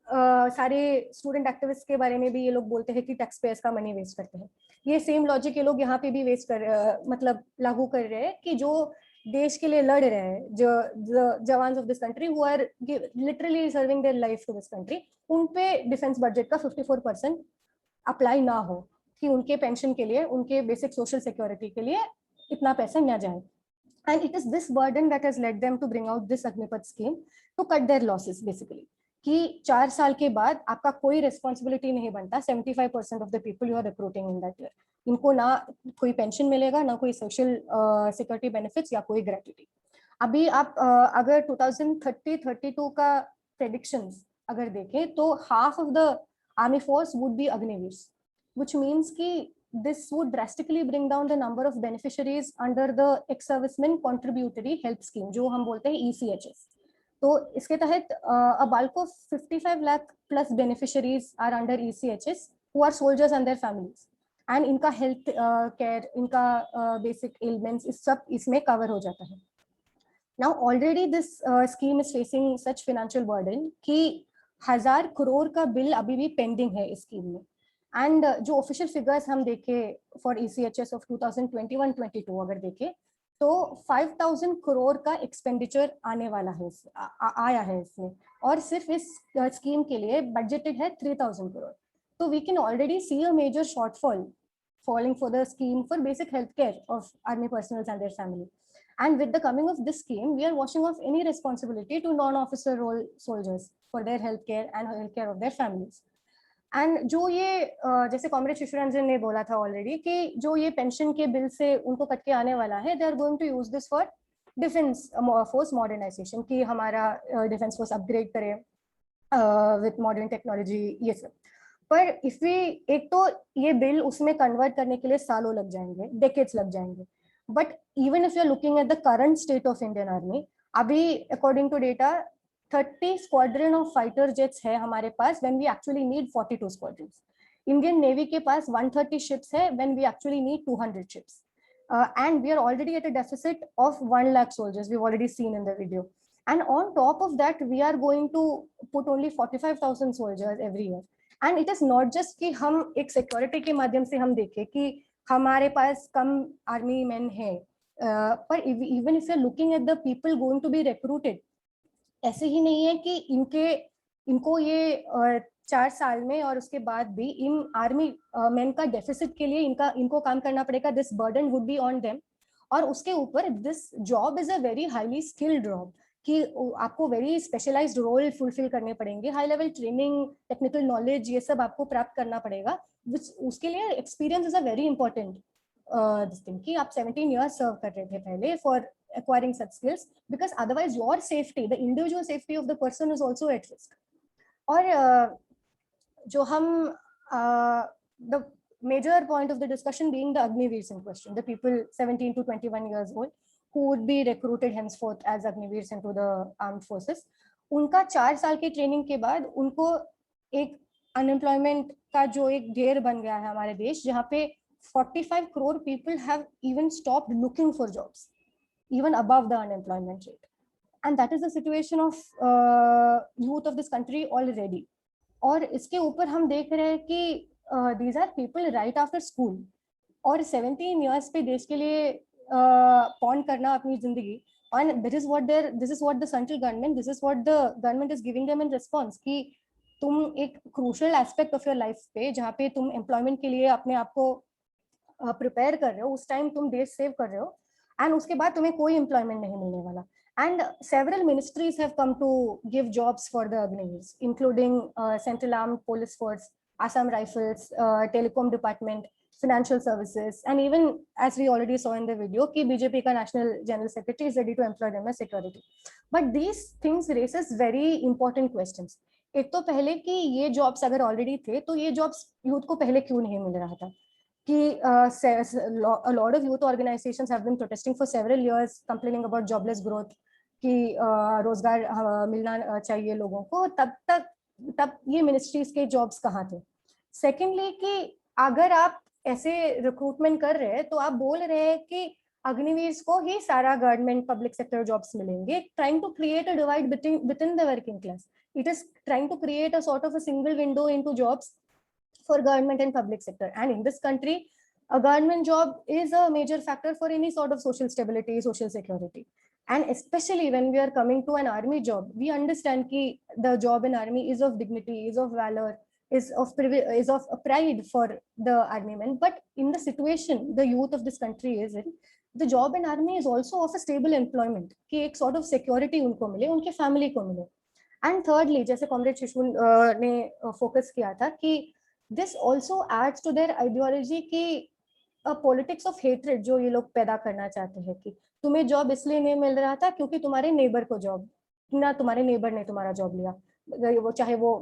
सारे स्टूडेंट एक्टिविस्ट के बारे में भी ये लोग बोलते हैं कि टैक्स पेयर्स का मनी वेस्ट करते हैं. ये सेम लॉजिक ये लोग यहाँ पे भी वेस्ट कर मतलब लागू कर रहे हैं कि जो देश के लिए लड़ रहे हैं, जो jawans of this country who are literally serving their life to this country, उन पे डिफेंस बजट का 54% अप्लाई ना हो कि उनके पेंशन के लिए, उनके बेसिक सोशल सिक्योरिटी के लिए इतना पैसा ना जाए. And it is this burden that has led them to bring out this Agnipath scheme to cut their losses basically. कि 4 साल के बाद आपका कोई रिस्पॉन्सिबिलिटी नहीं बनता 75% of the people you are recruiting in that year. इनको ना कोई पेंशन मिलेगा, ना कोई सोशल सिक्योरिटी बेनिफिट्स या कोई ग्रेट्युटी। अभी आप अगर 2030-32 का प्रेडिक्शंस अगर देखें तो half of the army force would be Agniveers, which means कि this would drastically bring down the number of beneficiaries under the ex-servicemen contributory health scheme, जो हम बोलते हैं ECHS। तो इसके तहत a bulk of 55 lakh plus beneficiaries are under ECHS who are soldiers and their families, and इनका health care, इनका basic ailments इस सब इसमें cover हो जाता है। Now already this scheme is facing such financial burden कि 1000 crore का बिल अभी भी पेंडिंग है इस स्कीम में। एंड जो ऑफिशियल फिगर्स हम देखें फॉर ECHS ऑफ 2021-22 अगर देखें तो 5000 करोड़ का एक्सपेंडिचर आने वाला है, आया है इसमें, और सिर्फ इस स्कीम के लिए बजटेड है 3000 करोड़। तो we can already see a major shortfall falling for the scheme for basic healthcare of army personnel and their family. And with the coming of this scheme, we are washing off any responsibility to non-officer role soldiers for their healthcare and healthcare of their families. And जो ये जैसे comrade शिशुरंजन ने बोला था already कि जो ये pension के बिल से उनको कट के आने वाला है, they are going to use this for defence force modernisation, कि हमारा डिफेंस फोर्स अपग्रेड करे विद मॉडर्न टेक्नोलॉजी, ये सब। पर इफ वी एक तो ये बिल उसमें कन्वर्ट करने के लिए सालों लग जाएंगे, डेकेड्स लग जाएंगे। But even if you are looking at the current state of Indian army, अभी according to data 30 squadron of fighter jets है हमारे पास when we actually need 42 squadrons. Indian navy के पास 130 ships है when we actually need 200 ships. And we are already at a deficit of 1 lakh soldiers. We've already seen in the video. And on top of that, we are going to put only 45,000 soldiers every year. And it is not just कि हम एक security के माध्यम से हम देखें कि हमारे पास कम army men हैं, पर even if you're looking at the people going to be recruited, ऐसे ही नहीं है कि इनको ये 4 साल में और उसके बाद भी इन आर्मी मैन का डेफिसिट के लिए इनको काम करना पड़ेगा। This burden would be on them. और उसके ऊपर this job is a very highly skilled job, कि आपको वेरी स्पेशलाइज्ड रोल फुलफिल करने पड़ेंगे, high level training, technical knowledge, ये सब आपको प्राप्त करना पड़ेगा। उसके लिए experience is a very important this thing, कि आप 17 years सर्व कर रहे थे पहले for acquiring such skills, because otherwise your safety, the individual safety of the person is also at risk. और जो हम the major point of the discussion being the Agniveers in question, the people 17 to 21 years old who would be recruited henceforth as Agniveers into the armed forces, उनका 4 साल की training के बाद उनको एक अनएम्प्लॉयमेंट का जो एक ढेर बन गया है हमारे देश, जहाँ पे 45 crore people have even stopped looking for jobs, even above the unemployment rate. And that is the situation of youth of this country already. और इसके ऊपर हम देख रहे हैं कि these are people right after school, और 17 years पे देश के लिए पॉन करना अपनी जिंदगी। and this is what the central government, this is what the government is giving them in response, कि तुम एक crucial aspect of your life पे, जहाँ पे तुम employment के लिए अपने आप को prepare कर रहे हो, उस टाइम तुम देश सेव कर रहे हो, and उसके बाद तुम्हें कोई employment नहीं मिलने वाला। And several ministries have come to give jobs for the Agniveers, including Central Armed Police Force, Assam Rifles, Telecom Department, Financial Services, and even as we already saw in the video, कि BJP का National General Secretary is ready to employ them as security. But these things raises very important questions. एक तो पहले कि ये jobs अगर already थे, तो ये jobs youth को पहले क्यों नहीं मिल रहा था? कि a lot of youth organizations have been protesting for several years, complaining about jobless growth, कि रोजगार मिलना चाहिए लोगों को। तब ये मिनिस्ट्रीज के जॉब्स कहाँ थे? सेकेंडली कि अगर आप ऐसे रिक्रूटमेंट कर रहे हैं तो आप बोल रहे हैं कि अग्निवीर्स को ही सारा गवर्नमेंट पब्लिक सेक्टर जॉब्स मिलेंगे, trying to create a divide within the working class. It is trying to create a sort of a single window into jobs for government and public sector. And in this country, a government job is a major factor for any sort of social stability, social security. And especially when we are coming to an army job, we understand that the job in army is of dignity, is of valor, is of pride for the army men. But in the situation the youth of this country is in, the job in army is also of a stable employment, कि एक sort of security उनको मिले, उनके family को मिले. And thirdly, जैसे comrade शिशु ने फोकस किया था कि this also adds to their ideology की पॉलिटिक्स ऑफ हेट्रेड जो ये लोग पैदा करना चाहते हैं कि तुम्हें जॉब इसलिए नहीं मिल रहा था क्योंकि तुम्हारे नेबर को जॉब, ना तुम्हारे नेबर ने तुम्हारा जॉब लिया, वो चाहे वो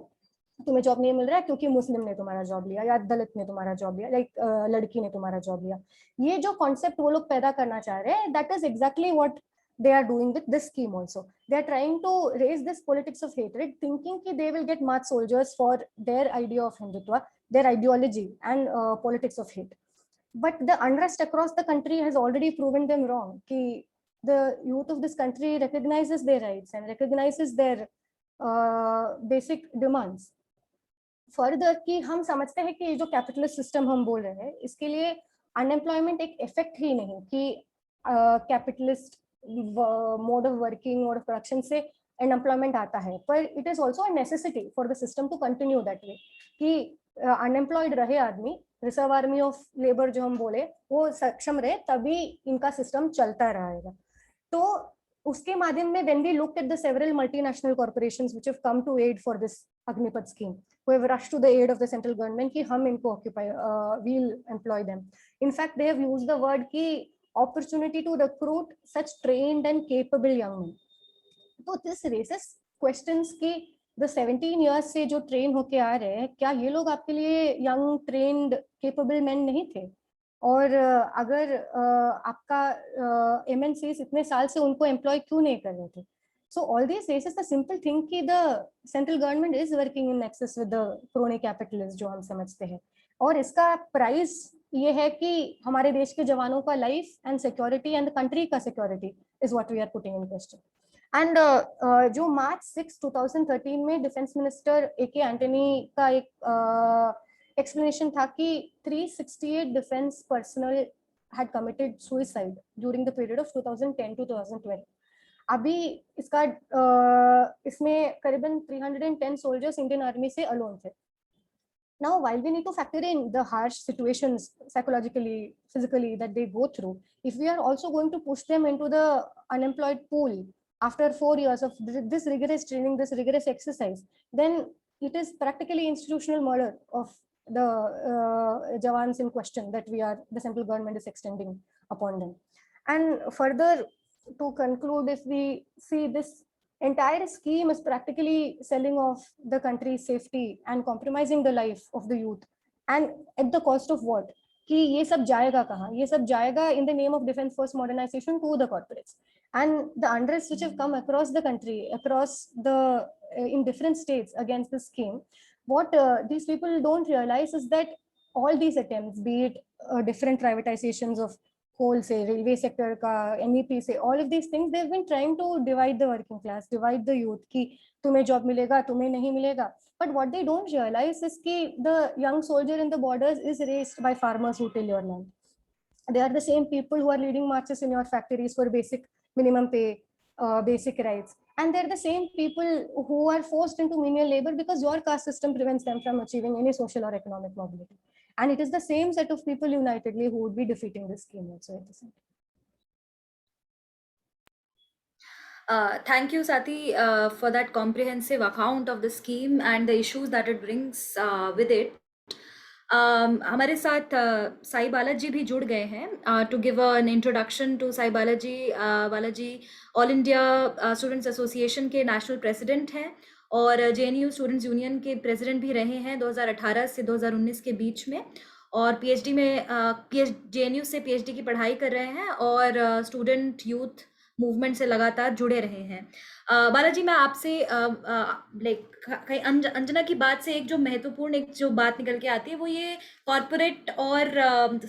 तुम्हें जॉब नहीं मिल रहा है क्योंकि मुस्लिम ने तुम्हारा जॉब लिया या दलित ने तुम्हारा जॉब लिया, लाइक लड़की ने तुम्हारा जॉब लिया। ये जो कॉन्सेप्ट वो लोग पैदा करना चाह रहे हैं, that is exactly what they are doing with this scheme also. They are trying to raise this politics of hatred, thinking that they will get March soldiers for their idea of Hindutva, their ideology and politics of hate. But the unrest across the country has already proven them wrong. Ki the youth of this country recognizes their rights and recognizes their basic demands. Further, कि हम समझते हैं कि ये जो capitalist system हम बोल रहे हैं, इसके लिए अनएम्प्लॉयमेंट एक इफेक्ट ही नहीं कि capitalist mode of working, mode of production से अनएम्प्लॉयमेंट आता है, पर it is also a necessity for the system to continue that way कि अनएम्प्लॉयड रहे आदमी, रिजर्व आर्मी ऑफ लेबर जो हम बोले वो सक्षम रहे, तभी इनका सिस्टम चलता रहेगा। तो उसके माध्यम में when we looked at the several multinational corporations which have come to aid for this Agnipath scheme, who have rushed to the aid of the central government कि हम इनको occupy, we'll employ them. In fact, they have used the word कि opportunity to recruit such trained and capable young men. तो this raises questions कि the 17 years से जो train होके आ रहे हैं, क्या ये लोग आपके लिए young trained capable men नहीं थे? और अगर आपका MNCs इतने साल से उनको एम्प्लॉय क्यों नहीं कर रहे थे? So all these raises the simple thing कि the central government is working in nexus with the crony capitalists जो हम समझते हैं, और इसका प्राइस ये है कि हमारे देश के जवानों का life and security and country का security is what we are putting in question. And जो मार्च 6, 2013 में डिफेंस मिनिस्टर AK एंटनी का एक explanation था कि 368 defense personnel had committed suicide during the period of 2010 to 2012. अभी इसका इसमें करीबन 310 soldiers Indian Army से alone थे। Now, while we need to factor in the harsh situations psychologically, physically that they go through, if we are also going to push them into the unemployed pool after 4 years of this rigorous training, this rigorous exercise, then it is practically institutional murder of the Jawans in question that the central government is extending upon them. And further, to conclude, if we see this entire scheme is practically selling off the country's safety and compromising the life of the youth, and at the cost of what? कि ये सब जाएगा कहाँ? ये सब जाएगा in the name of defense force modernization to the corporates. And the unrest which have come across the country, across the in different states against this scheme, what these people don't realize is that all these attempts, be it different privatizations of coal, say railway sector ka, MEP say, all of these things, they've been trying to divide the working class, divide the youth ki tumhe job milega, tumhe nahi milega. But what they don't realize is ki the young soldier in the borders is raised by farmers who till your land. They are the same people who are leading marches in your factories for basic minimum pay, basic rights. And they're the same people who are forced into menial labor because your caste system prevents them from achieving any social or economic mobility. And it is the same set of people unitedly who would be defeating this scheme also at the same time. Thank you, Sati, for that comprehensive account of the scheme and the issues that it brings with it. हमारे साथ साई बालाजी भी जुड़ गए हैं to give an introduction to Sai Balaji. Balaji all India students association के national president हैं और JNU students union के प्रेसिडेंट भी रहे हैं 2018 से 2019 के बीच में, और PhD में JNU से PhD की पढ़ाई कर रहे हैं और स्टूडेंट यूथ मूवमेंट से लगातार जुड़े रहे हैं। बालाजी, मैं आपसे अंजना की बात से एक जो महत्वपूर्ण एक जो बात निकल के आती है वो ये कॉर्पोरेट और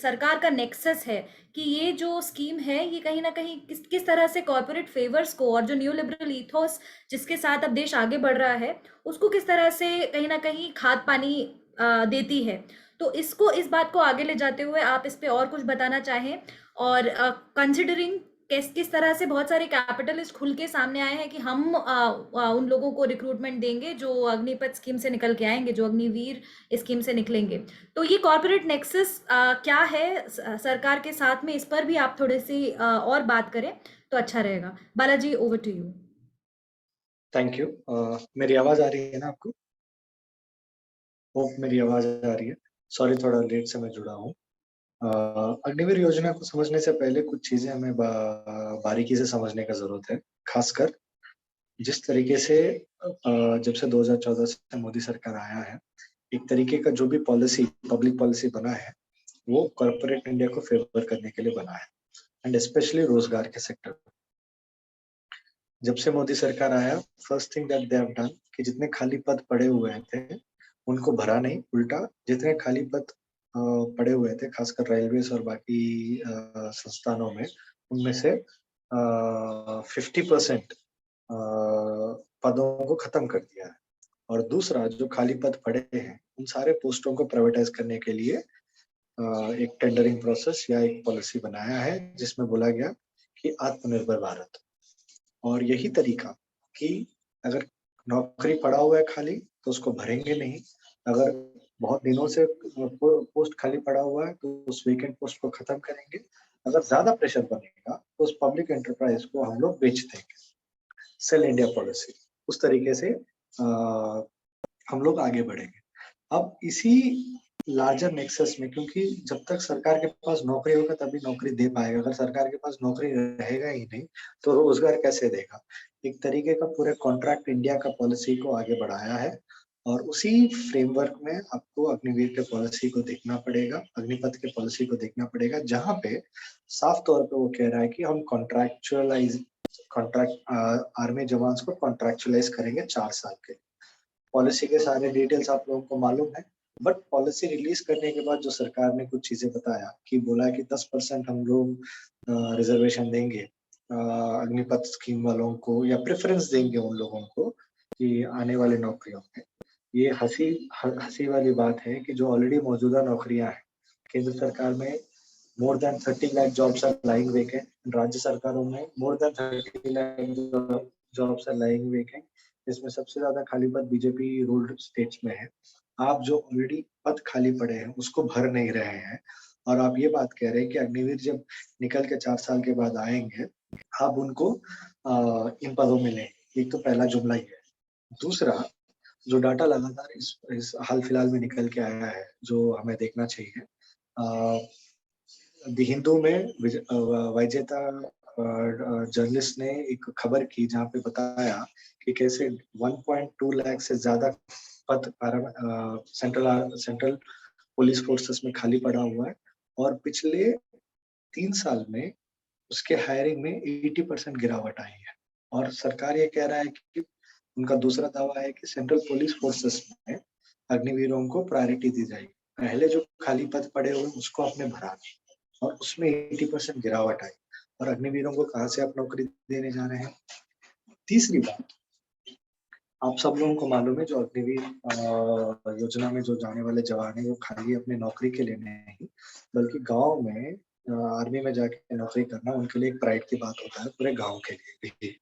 सरकार का नेक्सस है कि ये जो स्कीम है ये कहीं ना कहीं किस तरह से कॉर्पोरेट फेवर्स को और जो न्यू लिबरल ईथोस जिसके साथ अब देश आगे बढ़ रहा है उसको किस तरह से कहीं ना कहीं खाद पानी देती है। तो इस बात को आगे ले जाते हुए आप इस पे और कुछ बताना चाहें, और कंसिडरिंग किस तरह से बहुत सारे कैपिटलिस्ट खुल के सामने आए हैं कि हम उन लोगों को रिक्रूटमेंट देंगे जो अग्निपथ स्कीम से निकल के आएंगे, जो अग्निवीर स्कीम से निकलेंगे। तो ये कॉर्पोरेट नेक्सस क्या है सरकार के साथ में, इस पर भी आप थोड़ी सी और बात करें तो अच्छा रहेगा। Balaji, over to you. Thank you. मेरी आवाज आ रही है ना आपको? होप मेरी आवाज आ रही है। सॉरी, थोड़ा लेट से मैं जुड़ा हूँ। अग्निवीर योजना को समझने से पहले कुछ चीजें हमें बारीकी से समझने का जरूरत है। खासकर जिस तरीके से जब से 2014 से मोदी सरकार आया है, एक तरीके का जो भी पॉलिसी, पब्लिक पॉलिसी बना है, वो कॉर्पोरेट इंडिया को फेवर करने के लिए बना है, एंड स्पेशली रोजगार के सेक्टर। जब से मोदी सरकार आया, first thing that they have done कि जितने खाली पद पड़े हुए थे उनको भरा नहीं, उल्टा जितने खाली पद पड़े हुए थे, खासकर रेलवेज और बाकी संस्थानों में, उनमें से 50% पदों को खत्म कर दिया है। और दूसरा, जो खाली पद पड़े हैं उन सारे पोस्टों को प्राइवेटाइज करने के लिए एक टेंडरिंग प्रोसेस या एक पॉलिसी बनाया है, जिसमें बोला गया कि आत्मनिर्भर भारत। और यही तरीका कि अगर नौकरी पड़ा हुआ है खाली तो उसको भरेंगे नहीं, अगर बहुत दिनों से पोस्ट खाली पड़ा हुआ है तो उस वेकेंट पोस्ट को खत्म करेंगे, अगर ज्यादा प्रेशर बनेगा तो उस पब्लिक एंटरप्राइज को हम लोग बेच देंगे। सेल इंडिया पॉलिसी, उस तरीके से हम लोग आगे बढ़ेंगे। अब इसी लार्जर नेक्सस में, क्योंकि जब तक सरकार के पास नौकरी होगा तभी नौकरी दे पाएगा, अगर सरकार के पास नौकरी रहेगा ही नहीं तो रोजगार कैसे देगा। एक तरीके का पूरे कॉन्ट्रैक्ट इंडिया का पॉलिसी को आगे बढ़ाया है, और उसी फ्रेमवर्क में आपको अग्निवीर के पॉलिसी को देखना पड़ेगा, अग्निपथ के पॉलिसी को देखना पड़ेगा, जहां पे साफ तौर पे वो कह रहा है कि हम आर्मी जवान को कॉन्ट्रैक्चुअलाइज करेंगे 4 साल के। पॉलिसी के सारे डिटेल्स आप लोगों को मालूम है, बट पॉलिसी रिलीज करने के बाद जो सरकार ने कुछ चीजें बताया कि बोला कि 10% हम लोग रिजर्वेशन देंगे अग्निपथ स्कीम वालों को, या प्रेफरेंस देंगे उन लोगों को कि आने वाले नौकरियों में। ये हंसी वाली बात है कि जो ऑलरेडी मौजूदा नौकरियां हैं, केंद्र सरकार में more than 30 lakh jobs are lying vacant, राज्य सरकारों में more than 30 lakh jobs are lying vacant, इसमें सबसे ज्यादा खाली पद बीजेपी रूल्ड स्टेट्स में है। आप जो ऑलरेडी पद खाली पड़े हैं उसको भर नहीं रहे हैं, और आप ये बात कह रहे हैं कि अग्निवीर जब निकल के 4 साल के बाद आएंगे आप उनको इन पदों में लें। एक तो पहला जुमला ये है। दूसरा, जो डाटा लगातार इस हाल फिलहाल में निकल के आया है, जो हमें देखना चाहिए, द हिंदू में वैजेता जर्नलिस्ट ने एक खबर की जहाँ पे बताया कि कैसे 1.2 लाख से ज्यादा पद सेंट्रल पुलिस फोर्सेस में खाली पड़ा हुआ है, और पिछले 3 साल में उसके हायरिंग में 80% गिरावट आई है। और सरकार ये कह रहा है कि उनका दूसरा दावा है कि सेंट्रल पुलिस फोर्सेस में अग्निवीरों को प्रायोरिटी दी जाएगी। पहले जो खाली पद पड़े हुए उसको आपने भरा, और उसमें 80% गिरावट आई, और अग्निवीरों को कहाँ से आप नौकरी देने जा रहे हैं। तीसरी बात, आप सब लोगों को मालूम है, जो अग्निवीर योजना में जो जाने वाले जवान है वो खाली अपनी नौकरी के लिए नहीं, बल्कि गांव में आर्मी में जाके नौकरी करना उनके लिए एक प्राइड की बात होता है, पूरे गांव के लिए भी।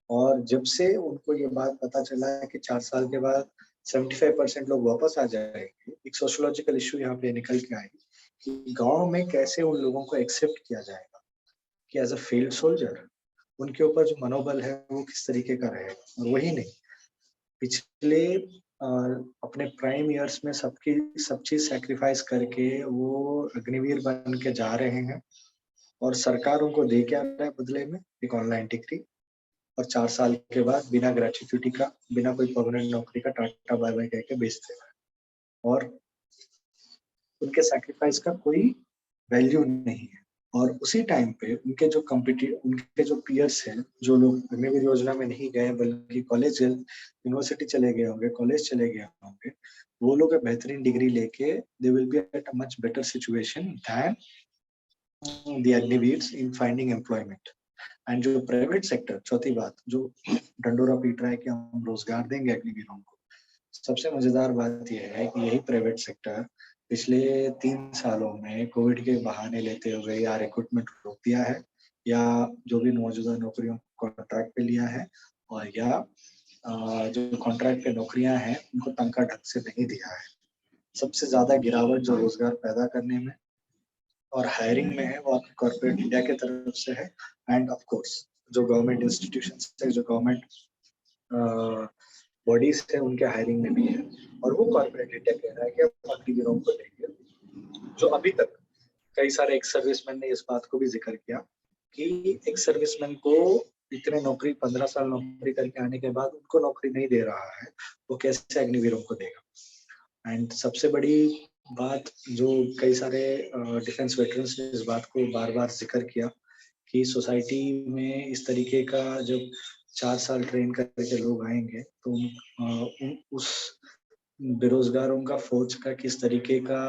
और जब से उनको ये बात पता चला है कि 4 साल के बाद 75% लोग वापस आ जाएंगे, एक सोशियोलॉजिकल इश्यू यहाँ पे निकल के आएगी कि गांव में कैसे उन लोगों को एक्सेप्ट किया जाएगा कि एज अ फील्ड सोल्जर उनके ऊपर जो मनोबल है वो किस तरीके का रहेगा। और वही नहीं, पिछले अपने प्राइम ईयर्स में सब चीज सैक्रिफाइस करके वो अग्निवीर बन के जा रहे हैं, और सरकार उनको दे क्या रहा है बदले में, एक ऑनलाइन डिग्री, और 4 साल के बाद बिना ग्रेच्युटी का, बिना कोई परमानेंट नौकरी का टाटा बाय बाय कह के बेच दे रहा है, और उनके सैक्रिफाइस का कोई वैल्यू नहीं है। और उसी टाइम पे उनके जो पीयर्स हैं, जो लोग अग्निवीर योजना में नहीं गए बल्कि कॉलेज यूनिवर्सिटी चले गए होंगे, कॉलेज चले गए होंगे, वो लोग बेहतरीन डिग्री लेके they will be at a much better situation than the Agniveers in finding employment. And जो प्राइवेट सेक्टर, चौथी बात, जो ढंडोरा पीट रहा है कि हम रोजगार देंगे अग्निवीरों को, सबसे मजेदार बात यह है कि यही प्राइवेट सेक्टर पिछले 3 सालों में कोविड के बहाने लेते हुए या रिक्रूटमेंट रोक दिया है, या जो भी मौजूदा नौकरियों को कॉन्ट्रैक्ट पे लिया है, और या जो कॉन्ट्रैक्ट पे नौकरियां हैं उनको तनख्वाह ढंग से नहीं दिया है। सबसे ज्यादा गिरावट जो रोजगार पैदा करने में और हायरिंग में है वो आपकी कॉर्पोरेट इंडिया की तरफ से है, एंड ऑफ कोर्स जो गवर्नमेंट इंस्टीट्यूशन है, जो गवर्नमेंट बॉडीज है उनके हायरिंग में भी है, और वो कॉर्पोरेट इंडिया कह रहा है कि हम अग्निवीरों को देंगे। जो अभी तक कई सारे एक्स सर्विसमैन ने इस बात को भी जिक्र किया कि एक्स सर्विसमैन को इतने नौकरी 15 साल नौकरी करके आने के बाद उनको नौकरी नहीं दे रहा है, वो कैसे अग्निवीरों को देगा। एंड सबसे बड़ी बात जो कई सारे डिफेंस वेटरन्स ने इस बात को बार बार जिक्र किया कि सोसाइटी में इस तरीके का जब 4 साल ट्रेन करके लोग आएंगे तो उस बेरोजगारों का फौज का किस तरीके का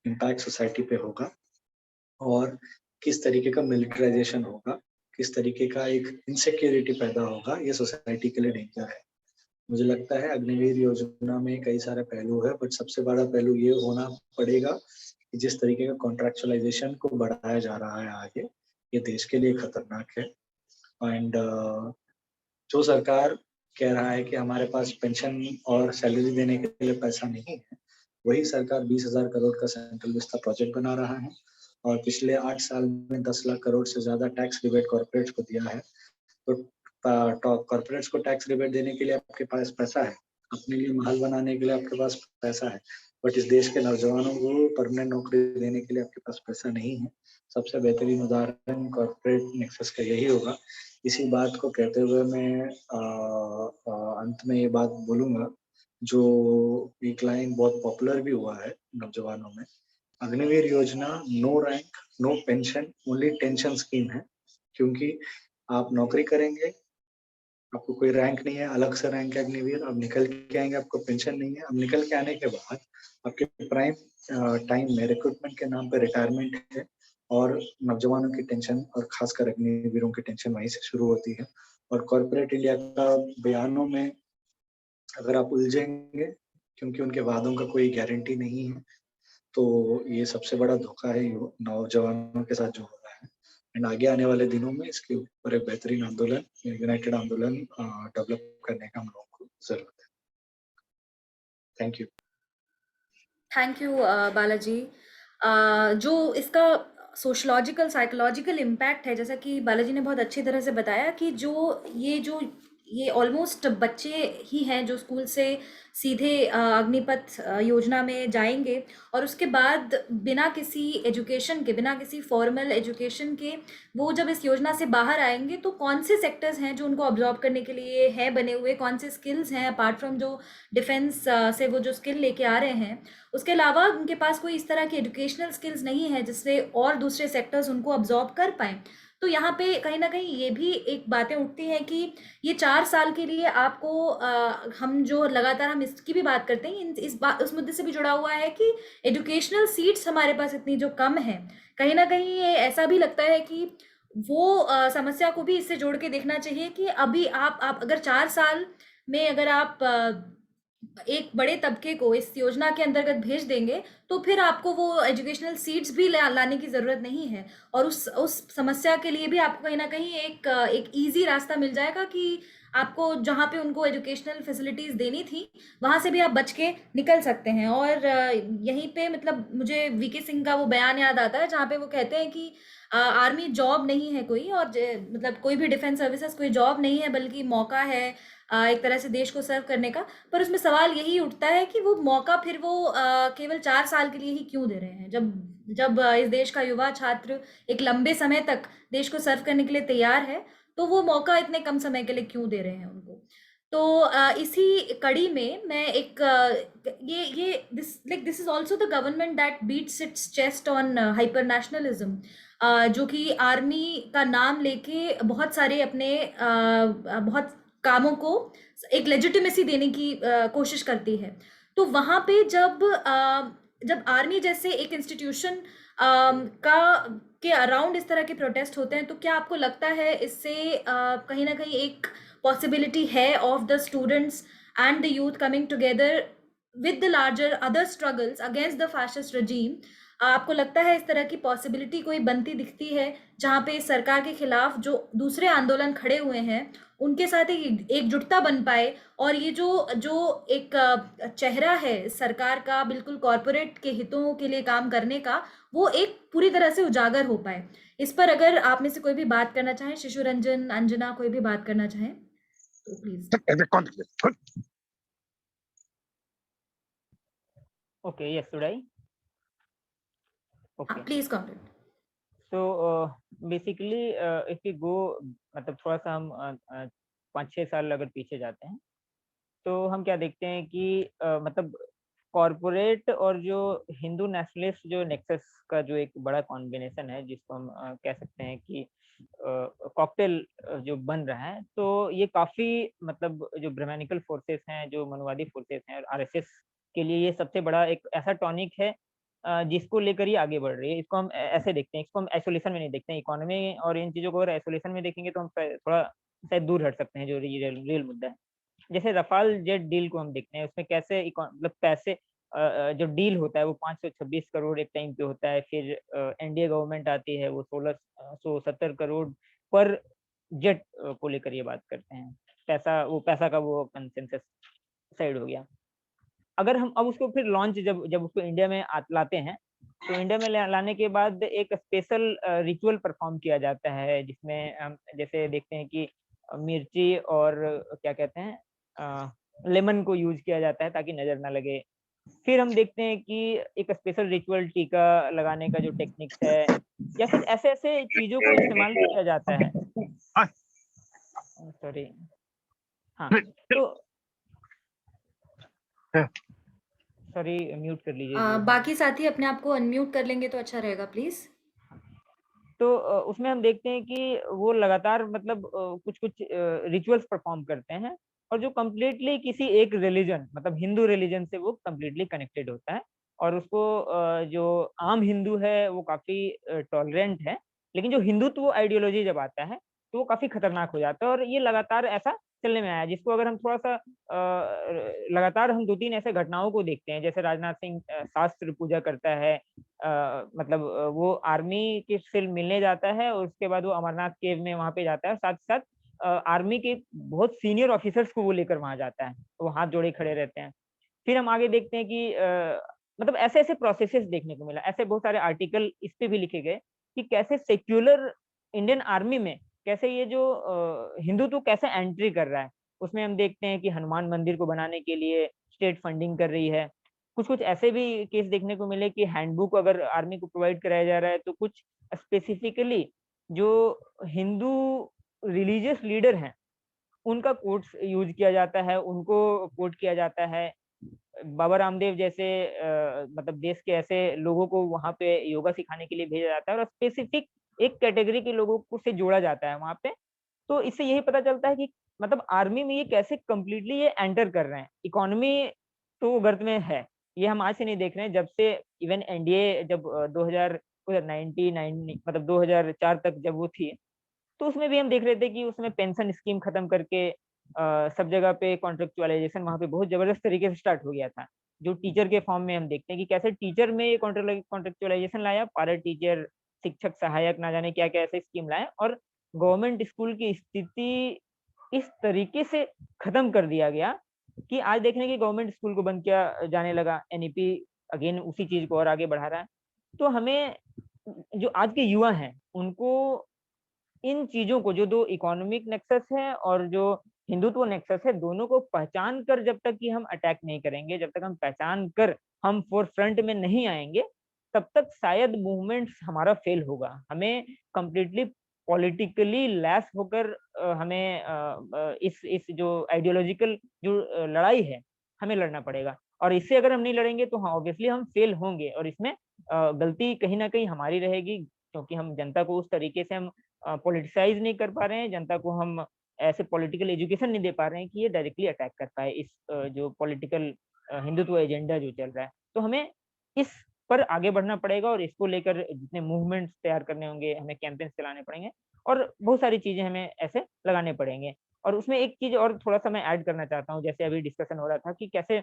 इम्पैक्ट सोसाइटी पे होगा और किस तरीके का मिलिटराइजेशन होगा, किस तरीके का एक इनसिक्योरिटी पैदा होगा, ये सोसाइटी के लिए डेंजर है। मुझे लगता है अग्निवीर योजना में कई सारे पहलू है, बट सबसे बड़ा पहलू ये होना पड़ेगा कि जिस तरीके का कॉन्ट्रैक्चुअलाइजेशन को बढ़ाया जा रहा है आगे, ये देश के लिए खतरनाक है। एंड जो सरकार कह रहा है कि हमारे पास पेंशन और सैलरी देने के लिए पैसा नहीं है, वही सरकार 20,000 करोड़ का सेंट्रल विस्ता प्रोजेक्ट बना रहा है और पिछले 8 साल में 10 लाख करोड़ से ज्यादा टैक्स रिबेट कॉर्पोरेट्स को दिया है। तो कॉर्पोरेट्स को टैक्स रिबेट देने के लिए आपके पास पैसा है, अपने लिए महल बनाने के लिए आपके पास पैसा है, बट इस देश के नौजवानों को परमानेंट नौकरी देने के लिए आपके पास पैसा नहीं है। सबसे बेहतरीन उदाहरण कॉर्पोरेट नेक्सस का यही होगा। इसी बात को कहते हुए मैं अंत में ये बात बोलूंगा, जो एक लाइन बहुत पॉपुलर भी हुआ है नौजवानों में, अग्निवीर योजना no rank no pension only tension scheme है, क्योंकि आप नौकरी करेंगे, आपको कोई रैंक नहीं है, अलग से रैंक है अग्निवीर, अब निकल के आएंगे आपको पेंशन नहीं है, अब निकल के आने के बाद आपके प्राइम टाइम में रिक्रूटमेंट के नाम पे रिटायरमेंट है और नौजवानों की टेंशन और खासकर अग्निवीरों की टेंशन वहीं से शुरू होती है। और कॉर्पोरेट इंडिया का बयानों में अगर आप उलझेंगे क्योंकि उनके वादों का कोई गारंटी नहीं है, तो ये सबसे बड़ा धोखा है नौजवानों के साथ जो हो रहा है। एंड आगे आने वाले दिनों में इसके ऊपर एक बेहतरीन आंदोलन, यूनाइटेड आंदोलन डेवलप करने का हम लोगों को जरूरत है। Thank you. Thank you Balaji. जो इसका सोशलॉजिकल साइकोलॉजिकल इम्पैक्ट है, जैसा कि बालाजी ने बहुत अच्छी तरह से बताया कि ये ऑलमोस्ट बच्चे ही हैं जो स्कूल से सीधे अग्निपथ योजना में जाएंगे और उसके बाद बिना किसी एजुकेशन के, बिना किसी फॉर्मल एजुकेशन के वो जब इस योजना से बाहर आएंगे तो कौन से सेक्टर्स हैं जो उनको ऑब्जॉर्व करने के लिए है बने हुए, कौन से स्किल्स हैं अपार्ट फ्रॉम जो डिफेंस से वो जो स्किल लेके आ रहे हैं, उसके अलावा उनके पास कोई इस तरह की एजुकेशनल स्किल्स नहीं है जिससे और दूसरे सेक्टर्स उनको ऑब्जॉर्व कर पाएँ। तो यहाँ पे कहीं ना कहीं ये भी एक बातें उठती हैं कि ये 4 साल के लिए आपको हम जो लगातार हम इसकी भी बात करते हैं, उस मुद्दे से भी जुड़ा हुआ है कि एजुकेशनल सीट्स हमारे पास इतनी जो कम है, कहीं ना कहीं ये ऐसा भी लगता है कि वो समस्या को भी इससे जोड़ के देखना चाहिए कि अभी आप अगर 4 साल में अगर आप एक बड़े तबके को इस योजना के अंतर्गत भेज देंगे तो फिर आपको वो एजुकेशनल सीट्स भी लाने की ज़रूरत नहीं है और उस समस्या के लिए भी आपको कहीं ना कहीं एक ईजी रास्ता मिल जाएगा कि आपको जहाँ पे उनको एजुकेशनल फैसिलिटीज़ देनी थी वहाँ से भी आप बच के निकल सकते हैं। और यहीं पे मतलब मुझे वीके सिंह का वो बयान याद आता है जहाँ पे वो कहते हैं कि आर्मी जॉब नहीं है कोई, और मतलब कोई भी डिफेंस सर्विसेज कोई जॉब नहीं है बल्कि मौका है एक तरह से देश को सर्व करने का। पर उसमें सवाल यही उठता है कि वो मौका फिर वो केवल 4 साल के लिए ही क्यों दे रहे हैं, जब इस देश का युवा छात्र एक लंबे समय तक देश को सर्व करने के लिए तैयार है तो वो मौका इतने कम समय के लिए क्यों दे रहे हैं उनको। तो इसी कड़ी में मैं एक this is also the government that beats its chest on hyper nationalism, जो कि आर्मी का नाम लेके बहुत सारे अपने बहुत कामों को एक लेजिटिमेसी देने की कोशिश करती है। तो वहाँ पे जब आर्मी जैसे एक इंस्टीट्यूशन के अराउंड इस तरह के प्रोटेस्ट होते हैं तो क्या आपको लगता है इससे कहीं ना कहीं एक पॉसिबिलिटी है of the students and the youth coming together with the larger other struggles against the fascist regime? आपको लगता है इस तरह की पॉसिबिलिटी कोई बनती दिखती है जहाँ पे सरकार के खिलाफ जो दूसरे आंदोलन खड़े हुए हैं उनके साथ एकजुटता बन पाए और ये जो एक चेहरा है सरकार का बिल्कुल कॉरपोरेट के हितों के लिए काम करने का, वो एक पूरी तरह से उजागर हो पाए? इस पर अगर आप में से कोई भी बात करना चाहें, शिशु रंजन, अंजना, कोई भी बात करना चाहें। Please Okay, yes, should I? Okay. Please comrade. So basically if we go, मतलब थोड़ा सा हम 5-6 साल अगर पीछे जाते हैं तो हम क्या देखते हैं कि मतलब कॉरपोरेट और जो हिंदू नेशनलिस्ट जो नेक्सस का जो एक बड़ा कॉम्बिनेशन है, जिसको हम कह सकते हैं कि कॉकटेल जो बन रहा है, तो ये काफी मतलब जो ब्राह्मणिकल फोर्सेस हैं, जो मनुवादी फोर्सेस हैं, और आरएसएस के लिए ये सबसे बड़ा एक ऐसा टॉनिक है जिसको लेकर ये आगे बढ़ रही है। इसको हम ऐसे देखते हैं, इसको हम आइसोलेशन में नहीं देखते हैं। इकोनॉमी और इन चीजों को अगर आइसोलेशन में देखेंगे तो हम थोड़ा शायद दूर हट सकते हैं जो रियल मुद्दा है। जैसे रफाल जेट डील को हम देखते हैं, उसमें कैसे मतलब पैसे जो डील होता है वो 526 करोड़ एक टाइम पे होता है, फिर एनडीए गवर्नमेंट आती है, वो 1670 करोड़ पर जेट को लेकर ये बात करते हैं। पैसा का वो कंसेंसस साइड हो गया। अगर हम अब उसको फिर लॉन्च जब उसको इंडिया में लाते हैं, तो इंडिया में लाने के बाद एक स्पेशल रिचुअल परफॉर्म किया जाता है, जिसमें हम जैसे देखते हैं कि मिर्ची और क्या कहते हैं लेमन को यूज किया जाता है ताकि नजर ना लगे। फिर हम देखते हैं कि एक स्पेशल रिचुअल टीका लगाने का जो टेक्निक्स है, या फिर ऐसे ऐसे चीजों को इस्तेमाल किया जाता है। सॉरी, हाँ, तो सॉरी म्यूट कर लीजिए। बाकी साथी अपने आप को अनम्यूट कर लेंगे तो अच्छा रहेगा प्लीज। तो उसमें हम देखते हैं कि वो लगातार मतलब कुछ रिचुअल्स परफॉर्म करते हैं, और जो कम्प्लीटली किसी एक रिलीजन मतलब हिंदू रिलीजन से वो कम्प्लीटली कनेक्टेड होता है, और उसको जो आम हिंदू है वो काफी टॉलरेंट है, लेकिन जो हिंदुत्व आइडियोलॉजी जब आता है तो वो काफी खतरनाक हो जाता है। और ये लगातार ऐसा चलने में आया, जिसको अगर हम थोड़ा सा लगातार हम 2-3 ऐसे घटनाओं को देखते हैं, जैसे राजनाथ सिंह शास्त्र पूजा करता है, मतलब वो आर्मी के से मिलने जाता है, और उसके बाद वो अमरनाथ केव में वहां पे जाता है, साथ साथ आर्मी के बहुत सीनियर ऑफिसर्स को वो लेकर वहां जाता है, तो वो हाथ जोड़े खड़े रहते हैं। फिर हम आगे देखते हैं कि मतलब ऐसे ऐसे प्रोसेसेस देखने को मिला, ऐसे बहुत सारे आर्टिकल इस पे भी लिखे गए कि कैसे सेक्युलर इंडियन आर्मी में कैसे ये जो हिंदुत्व कैसे एंट्री कर रहा है। उसमें हम देखते हैं कि हनुमान मंदिर को बनाने के लिए स्टेट फंडिंग कर रही है। कुछ ऐसे भी केस देखने को मिले कि हैंडबुक अगर आर्मी को प्रोवाइड कराया जा रहा है, तो कुछ स्पेसिफिकली जो हिंदू रिलीजियस लीडर हैं उनका कोट्स यूज किया जाता है, उनको कोट किया जाता है। बाबा रामदेव जैसे मतलब देश के ऐसे लोगों को वहां पे योगा सिखाने के लिए भेजा जाता है, और स्पेसिफिक एक कैटेगरी के लोगों को से जोड़ा जाता है वहां पे। तो इससे यही पता चलता है कि मतलब आर्मी में ये कैसे कम्प्लीटली ये एंटर कर रहे हैं। इकोनॉमी तो गर्त में है, ये हम आज से नहीं देख रहे हैं, जब से इवन एनडीए जब 2099 मतलब 2004 तक जब वो थी, तो उसमें भी हम देख रहे थे कि उसमें पेंशन स्कीम खत्म करके सब जगह पे कॉन्ट्रेक्चुअलाइजेशन वहां पे बहुत जबरदस्त तरीके से स्टार्ट हो गया था। जो टीचर के फॉर्म में हम देखते हैं कि कैसे टीचर में ये कॉन्ट्रेक्चुअलाइजेशन लाया, पारा टीचर, शिक्षक सहायक, ना जाने क्या क्या ऐसे स्कीम लाए, और गवर्नमेंट स्कूल की स्थिति इस तरीके से खत्म कर दिया गया कि आज देखने की गवर्नमेंट स्कूल को बंद किया जाने लगा। एनईपी अगेन उसी चीज को और आगे बढ़ा रहा है। तो हमें जो आज के युवा हैं उनको इन चीजों को, जो दो इकोनॉमिक नेक्सस है और जो हिंदुत्व नेक्सस है, दोनों को पहचान कर जब तक कि हम अटैक नहीं करेंगे, जब तक हम पहचान कर हम फोर फ्रंट में नहीं आएंगे, तब तक शायद मूवमेंट्स हमारा फेल होगा। हमें कंप्लीटली पॉलिटिकली लैस होकर हमें इस जो आइडियोलॉजिकल जो लड़ाई है हमें लड़ना पड़ेगा। और इससे अगर हम नहीं लड़ेंगे तो हाँ ऑब्वियसली हम फेल होंगे, और इसमें गलती कहीं ना कहीं हमारी रहेगी, क्योंकि हम जनता को उस तरीके से हम पॉलिटिसाइज नहीं कर पा रहे हैं, जनता को हम ऐसे पॉलिटिकल एजुकेशन नहीं दे पा रहे हैं कि ये डायरेक्टली अटैक कर पाए इस जो पॉलिटिकल हिंदुत्व एजेंडा जो चल रहा है। तो हमें इस पर आगे बढ़ना पड़ेगा, और इसको लेकर जितने मूवमेंट्स तैयार करने होंगे, हमें कैंपेन्स चलाने पड़ेंगे, और बहुत सारी चीजें हमें ऐसे लगाने पड़ेंगे। और उसमें एक चीज और थोड़ा सा मैं ऐड करना चाहता हूँ, जैसे अभी डिस्कशन हो रहा था कि कैसे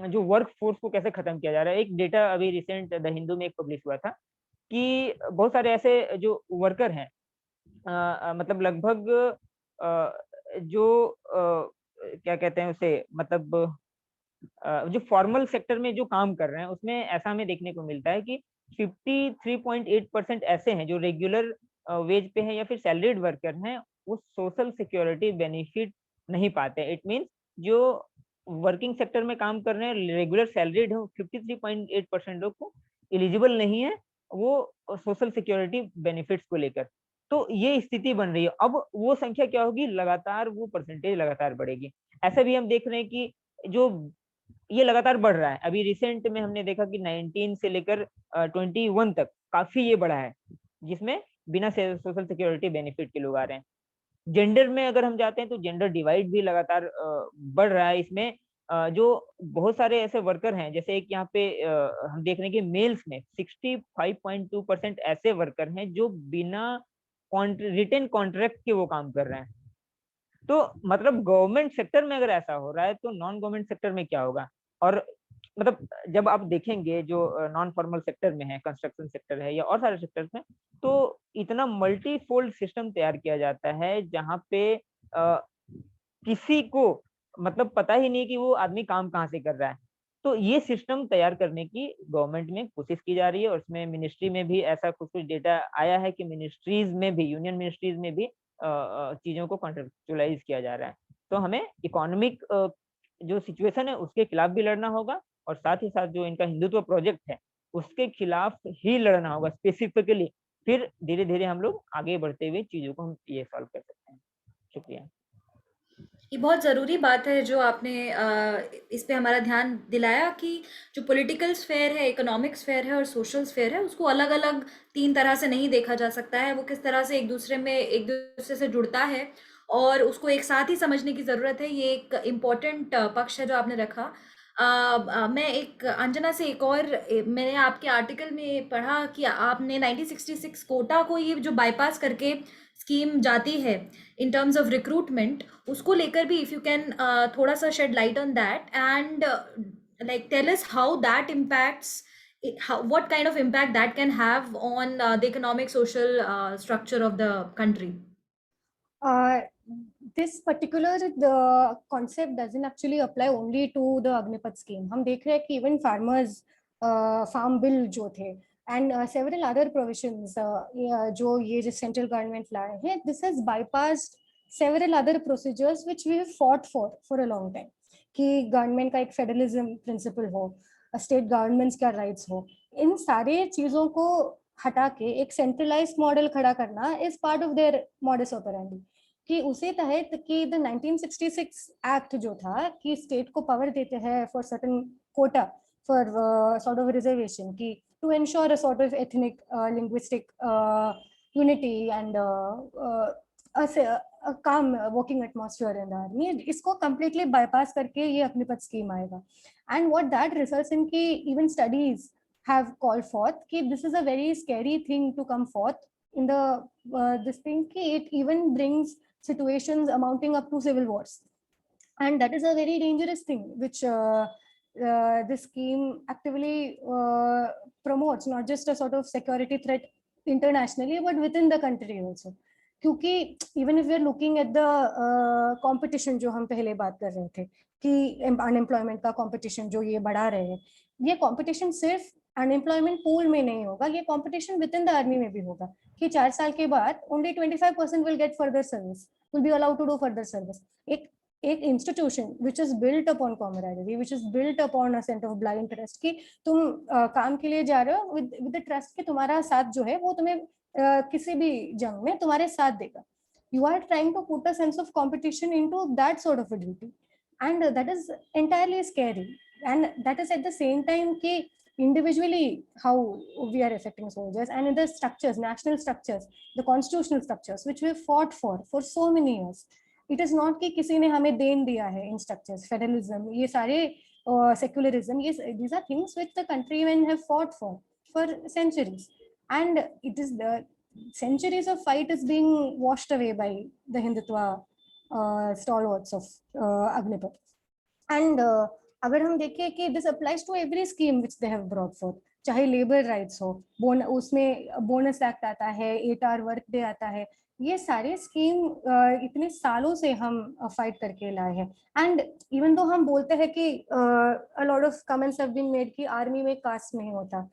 जो वर्क फोर्स को कैसे खत्म किया जा रहा है। एक डेटा अभी रिसेंट द हिंदू में एक पब्लिश हुआ था कि बहुत सारे ऐसे जो वर्कर हैं, मतलब लगभग जो क्या कहते हैं उसे, मतलब जो फॉर्मल सेक्टर में जो काम कर रहे हैं, उसमें ऐसा हमें देखने को मिलता है कि 53.8% ऐसे हैं जो रेगुलर वेज पे हैं या फिर सैलरीड वर्कर हैं, वो सोशल सिक्योरिटी बेनिफिट नहीं पाते। इट मीन्स जो वर्किंग सेक्टर में काम कर रहे हैं रेगुलर सैलरीड हो 53.8% लोग को एलिजिबल नहीं है वो सोशल सिक्योरिटी बेनिफिट्स को लेकर। तो ये स्थिति बन रही है। अब वो संख्या क्या होगी, लगातार वो परसेंटेज लगातार बढ़ेगी। ऐसा भी हम देख रहे हैं कि जो ये लगातार बढ़ रहा है। अभी रिसेंट में हमने देखा कि 19 से लेकर 21 तक काफी ये बढ़ा है, जिसमें बिना सोशल सिक्योरिटी बेनिफिट के लोग आ रहे हैं। जेंडर में अगर हम जाते हैं तो जेंडर डिवाइड भी लगातार बढ़ रहा है। इसमें जो बहुत सारे ऐसे वर्कर हैं, जैसे एक यहाँ पे हम देख रहे हैं कि मेल्स में 65.2% ऐसे वर्कर हैं जो बिना रिटेन कॉन्ट्रैक्ट के वो काम कर रहे हैं। तो मतलब गवर्नमेंट सेक्टर में अगर ऐसा हो रहा है तो नॉन गवर्नमेंट सेक्टर में क्या होगा। और मतलब जब आप देखेंगे जो नॉन फॉर्मल सेक्टर में है, कंस्ट्रक्शन सेक्टर है या और सारे सेक्टर्स में, तो इतना मल्टीफोल्ड सिस्टम तैयार किया जाता है जहाँ पे किसी को मतलब पता ही नहीं कि वो आदमी काम कहाँ से कर रहा है। तो ये सिस्टम तैयार करने की गवर्नमेंट में कोशिश की जा रही है और उसमें मिनिस्ट्री में भी ऐसा कुछ डेटा आया है कि मिनिस्ट्रीज में भी, यूनियन मिनिस्ट्रीज में भी चीजों को कॉन्ट्रेक्चुअलाइज किया जा रहा है। तो हमें इकोनॉमिक जो सिचुएशन है उसके खिलाफ भी लड़ना होगा और साथ ही साथ जो इनका हिंदुत्व प्रोजेक्ट है उसके खिलाफ ही लड़ना होगा स्पेसिफिकली। फिर धीरे धीरे हम लोग आगे बढ़ते हुए चीजों को हम ये सॉल्व कर सकते हैं। शुक्रिया। ये बहुत ज़रूरी बात है जो आपने इस पे हमारा ध्यान दिलाया कि जो पॉलिटिकल स्फेयर है, इकोनॉमिक स्फेयर है और सोशल स्फेयर है, उसको अलग अलग 3 तरह से नहीं देखा जा सकता है। वो किस तरह से एक दूसरे से जुड़ता है और उसको एक साथ ही समझने की ज़रूरत है। ये एक इम्पॉर्टेंट पक्ष है जो आपने रखा। मैं एक अंजना से एक और मैंने आपके आर्टिकल में पढ़ा कि आपने 1966 कोटा को ये जो बाईपास करके स्कीम जाती है इन टर्म्स ऑफ रिक्रूटमेंट, उसको लेकर भी इफ यू कैन थोड़ा सा shed light on that and like tell us how that impacts, what kind of impact that can have on the economic social structure of the country. This particular concept doesn't actually apply only to the Agnipath scheme. हम देख रहे हैं कि even farmers farm bill जो थे and several other provisions जो ये जो central government लाए हैं, this has bypassed several other procedures which we have fought for a long time. कि government का एक federalism principle हो, state governments का rights हो, इन सारे चीजों को हटा के एक centralized model खड़ा करना is part of their modus operandi. कि उसी तहत कि द 1966 एक्ट जो था कि स्टेट को पावर देते हैं for certain quota for sort of reservation की to ensure a sort of ethnic linguistic unity and calm working atmosphere in the army, इसको कंप्लीटली बाईपास करके ये अग्निपथ स्कीम आएगा. And what that results in कि even studies have called forth कि this is a very scary thing to come forth in the this thing ki it even brings situations amounting up to civil wars, and that is a very dangerous thing which this scheme actively promotes, not just a sort of security threat internationally but within the country also. क्योंकि even if we are looking at the competition जो हम पहले बात कर रहे थे कि unemployment का कंपटीशन जो ये बढ़ा रहे हैं, ये कंपटीशन सिर्फ अनएम्प्लॉयमेंट पूल में नहीं होगा, ये competition within the army में भी होगा कि 4 साल के बाद only 25% will get further service, will be allowed to do further service. एक institution which is built upon camaraderie, which is built upon a centre of blind trust कि तुम काम के लिए जा रहे हो विद द ट्रस्ट कि तुम्हारा साथ जो है वो तुम्हें किसी भी जंग में तुम्हारे साथ देगा. You are trying to put a sense of competition into that sort of a duty, and that is entirely scary. And that is at the same time कि individually how we are affecting soldiers, and in the structures, national structures, the constitutional structures which we fought for so many years. It is not कि किसी ने हमें then दिया है in structures, federalism, ये सारे secularism, these are things which the countrymen have fought for centuries, and it is the centuries of fight is being washed away by the Hindutva stalwarts of Agnipath. And अगर हम देखें कि this applies to every scheme which they have brought forth, चाहे labour rights हो, उसमें bonus act आता है, 8 our work day आता है, ये सारे स्कीम इतने सालों से हम फाइट करके लाए हैं. एंड इवन दो हम बोलते हैं कि a lot of comments have been made कि आर्मी में कास्ट नहीं होता,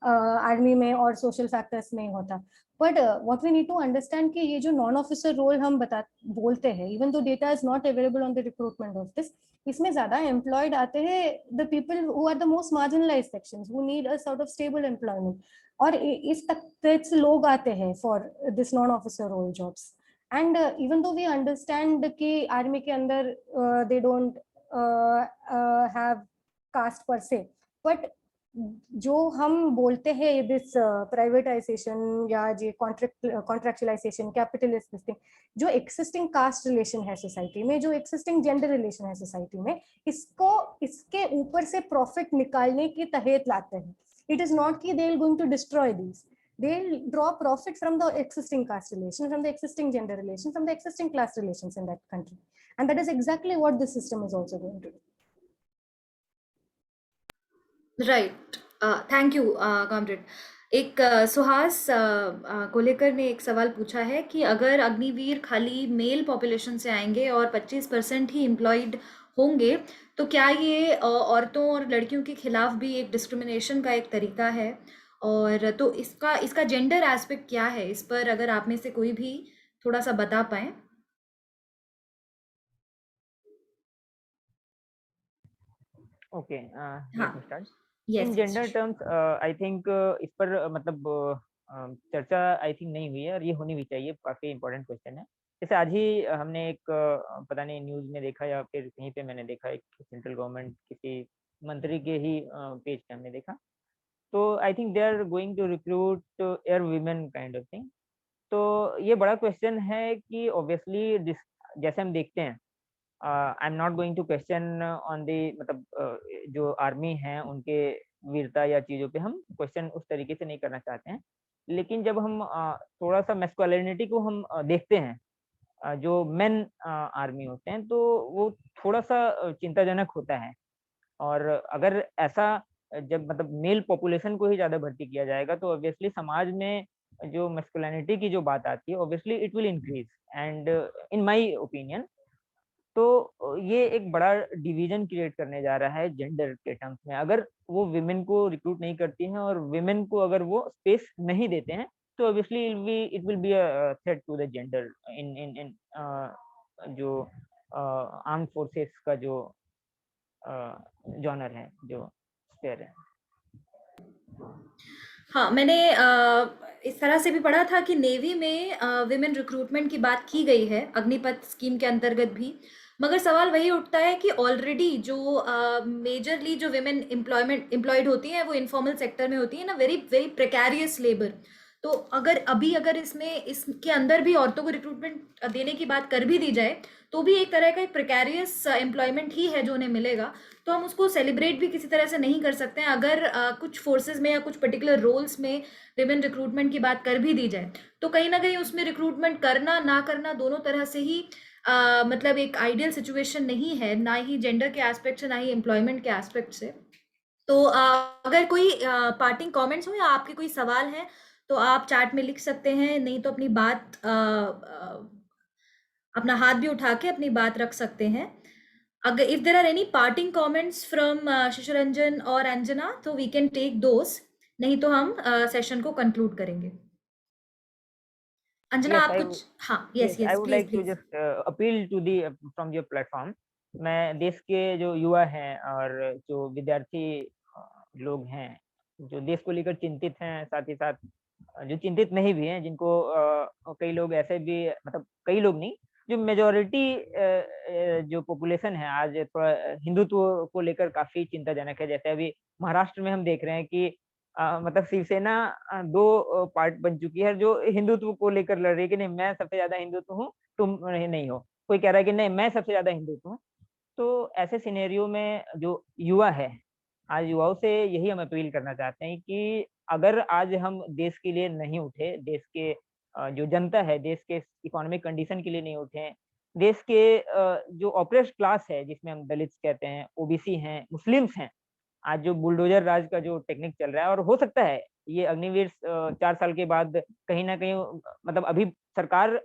आर्मी में और सोशल फैक्टर्स में होता. But what we need to understand कि ये जो नॉन ऑफिसर रोल हम बोलते हैं, even though data is not available on the recruitment office, इसमें ज्यादा एम्प्लॉयड आते हैं the people who are the most marginalised sections who need a sort of stable employment, और इस तक से लोग आते हैं for this non officer role jobs. And even though we understand कि आर्मी के अंदर दे डोंट हैव कास्ट पर से, बट जो हम बोलते हैं दिस प्राइवेटाइजेशन या ये कॉन्ट्रैक्चुअलाइजेशन, कैपिटलिस्ट थिंग, जो एक्सिस्टिंग कास्ट रिलेशन है सोसाइटी में, जो एक्सिस्टिंग जेंडर रिलेशन है सोसाइटी में, इसको इसके ऊपर से प्रॉफिट निकालने के तहत लाते हैं. इट इज नॉट कि they are going to destroy these, they'll draw profit from the existing caste relation, from the existing gender relation, from the existing class relations in that country, and that is exactly what this system is also going to do. Right, thank you comrade. एक सुहास कोलेकर ने एक सवाल पूछा है कि अगर अग्निवीर खाली mail population से आएंगे और 25% ही एम्प्लॉयड होंगे तो क्या ये औरतों और लड़कियों के खिलाफ भी एक डिस्क्रिमिनेशन का एक तरीका है, और तो इसका जेंडर एस्पेक्ट क्या है, इस पर अगर आप में से कोई भी थोड़ा सा बता पाए. ओके, हाँ, इन जेंडर टर्म्स आई थिंक इस पर मतलब चर्चा आई थिंक नहीं हुई है, और ये होनी भी चाहिए. काफी इंपॉर्टेंट क्वेश्चन है. जैसे आज ही हमने एक पता नहीं न्यूज में देखा या फिर कहीं पे मैंने देखा, एक सेंट्रल गवर्नमेंट किसी मंत्री के ही पेज पे हमने देखा, तो I think they are going to recruit air women kind of thing. तो ये बड़ा क्वेश्चन है कि ऑब्वियसली जैसे हम देखते हैं, I am not going to question on the, मतलब जो आर्मी है उनके वीरता या चीज़ों पे हम क्वेश्चन उस तरीके से नहीं करना चाहते हैं, लेकिन जब हम थोड़ा सा मैस्कुलिनिटी को हम देखते हैं, जो मेन आर्मी होते हैं, तो वो थोड़ा सा चिंताजनक होता है. और अगर ऐसा जब मतलब मेल पॉपुलेशन को ही ज़्यादा भर्ती किया जाएगा तो ऑब्वियसली समाज में जो मैस्कुलिनिटी की जो बात आती है, obviously it will increase. And in my opinion तो ये एक बड़ा डिवीजन क्रिएट करने जा रहा है जेंडर के टर्म्स में. अगर वो विमेन को रिक्रूट नहीं करती हैं और विमेन को अगर वो स्पेस नहीं देते हैं, तो obviously it will be a threat to the gender in जो आर्म फोर्सेस का जो जॉनर है, जो स्पेयर है. हाँ, मैंने इस तरह से भी पढ़ा था कि नेवी में विमेन रिक्रूटमेंट की बात की गई है अग्निपथ स्कीम के अंतर्गत भी, मगर सवाल वही उठता है कि ऑलरेडी जो मेजरली जो विमेन एम्प्लॉयड होती हैं वो इनफॉर्मल सेक्टर में होती है ना, वेरी वेरी प्रिकैरियस लेबर. तो अगर इसके अंदर भी औरतों को रिक्रूटमेंट देने की बात कर भी दी जाए तो भी एक तरह का एक प्रिकैरियस एम्प्लॉयमेंट ही है जो उन्हें मिलेगा. तो हम उसको सेलिब्रेट भी किसी तरह से नहीं कर सकते हैं. अगर कुछ फोर्सेस में या कुछ पर्टिकुलर रोल्स में विमेन रिक्रूटमेंट की बात कर भी दी जाए तो कहीं ना कहीं उसमें रिक्रूटमेंट करना ना करना दोनों तरह से ही मतलब एक आइडियल सिचुएशन नहीं है, ना ही जेंडर के एस्पेक्ट से ना ही एम्प्लॉयमेंट के एस्पेक्ट से. तो अगर कोई पार्टिंग कमेंट्स हो या आपके कोई सवाल हैं तो आप चैट में लिख सकते हैं, नहीं तो अपनी बात अपना हाथ भी उठा के अपनी बात रख सकते हैं. अगर if there are any parting comments from Shishuranjan और अंजना तो वी कैन टेक दोस, नहीं तो हम सेशन को कंक्लूड करेंगे. अंजना आप कुछ? हाँ, yes I would like to just appeal to the from your platform. मैं देश के जो युवा हैं और जो विद्यार्थी लोग हैं जो देश को लेकर चिंतित हैं, साथ ही साथ जो चिंतित नहीं भी हैं, जिनको कई लोग ऐसे भी, मतलब कई लोग नहीं, जो मेजॉरिटी जो पॉपुलेशन है आज थोड़ा हिंदुत्व को लेकर काफी चिंताजनक है. जैसे अभी महाराष्ट्र में हम देख रहे हैं कि मतलब शिवसेना दो पार्ट बन चुकी है जो हिंदुत्व को लेकर लड़ रही है कि नहीं मैं सबसे ज्यादा हिंदुत्व हूँ, तुम नहीं हो. कोई कह रहा है कि नहीं मैं सबसे ज्यादा हिंदुत्व हूँ. तो ऐसे सिनेरियो में जो युवा है, आज युवाओं से यही हम अपील करना चाहते हैं कि अगर आज हम देश के लिए नहीं उठे, देश के जो जनता है, देश के इकोनॉमिक कंडीशन के लिए नहीं उठे, देश के जो ऑपरेस्ट क्लास है जिसमें हम दलित कहते हैं, ओबीसी हैं, मुस्लिम्स हैं, आज जो बुलडोजर राज का जो टेक्निक चल रहा है, और हो सकता है ये अग्निवीर 4 साल के बाद कहीं ना कहीं, मतलब अभी सरकार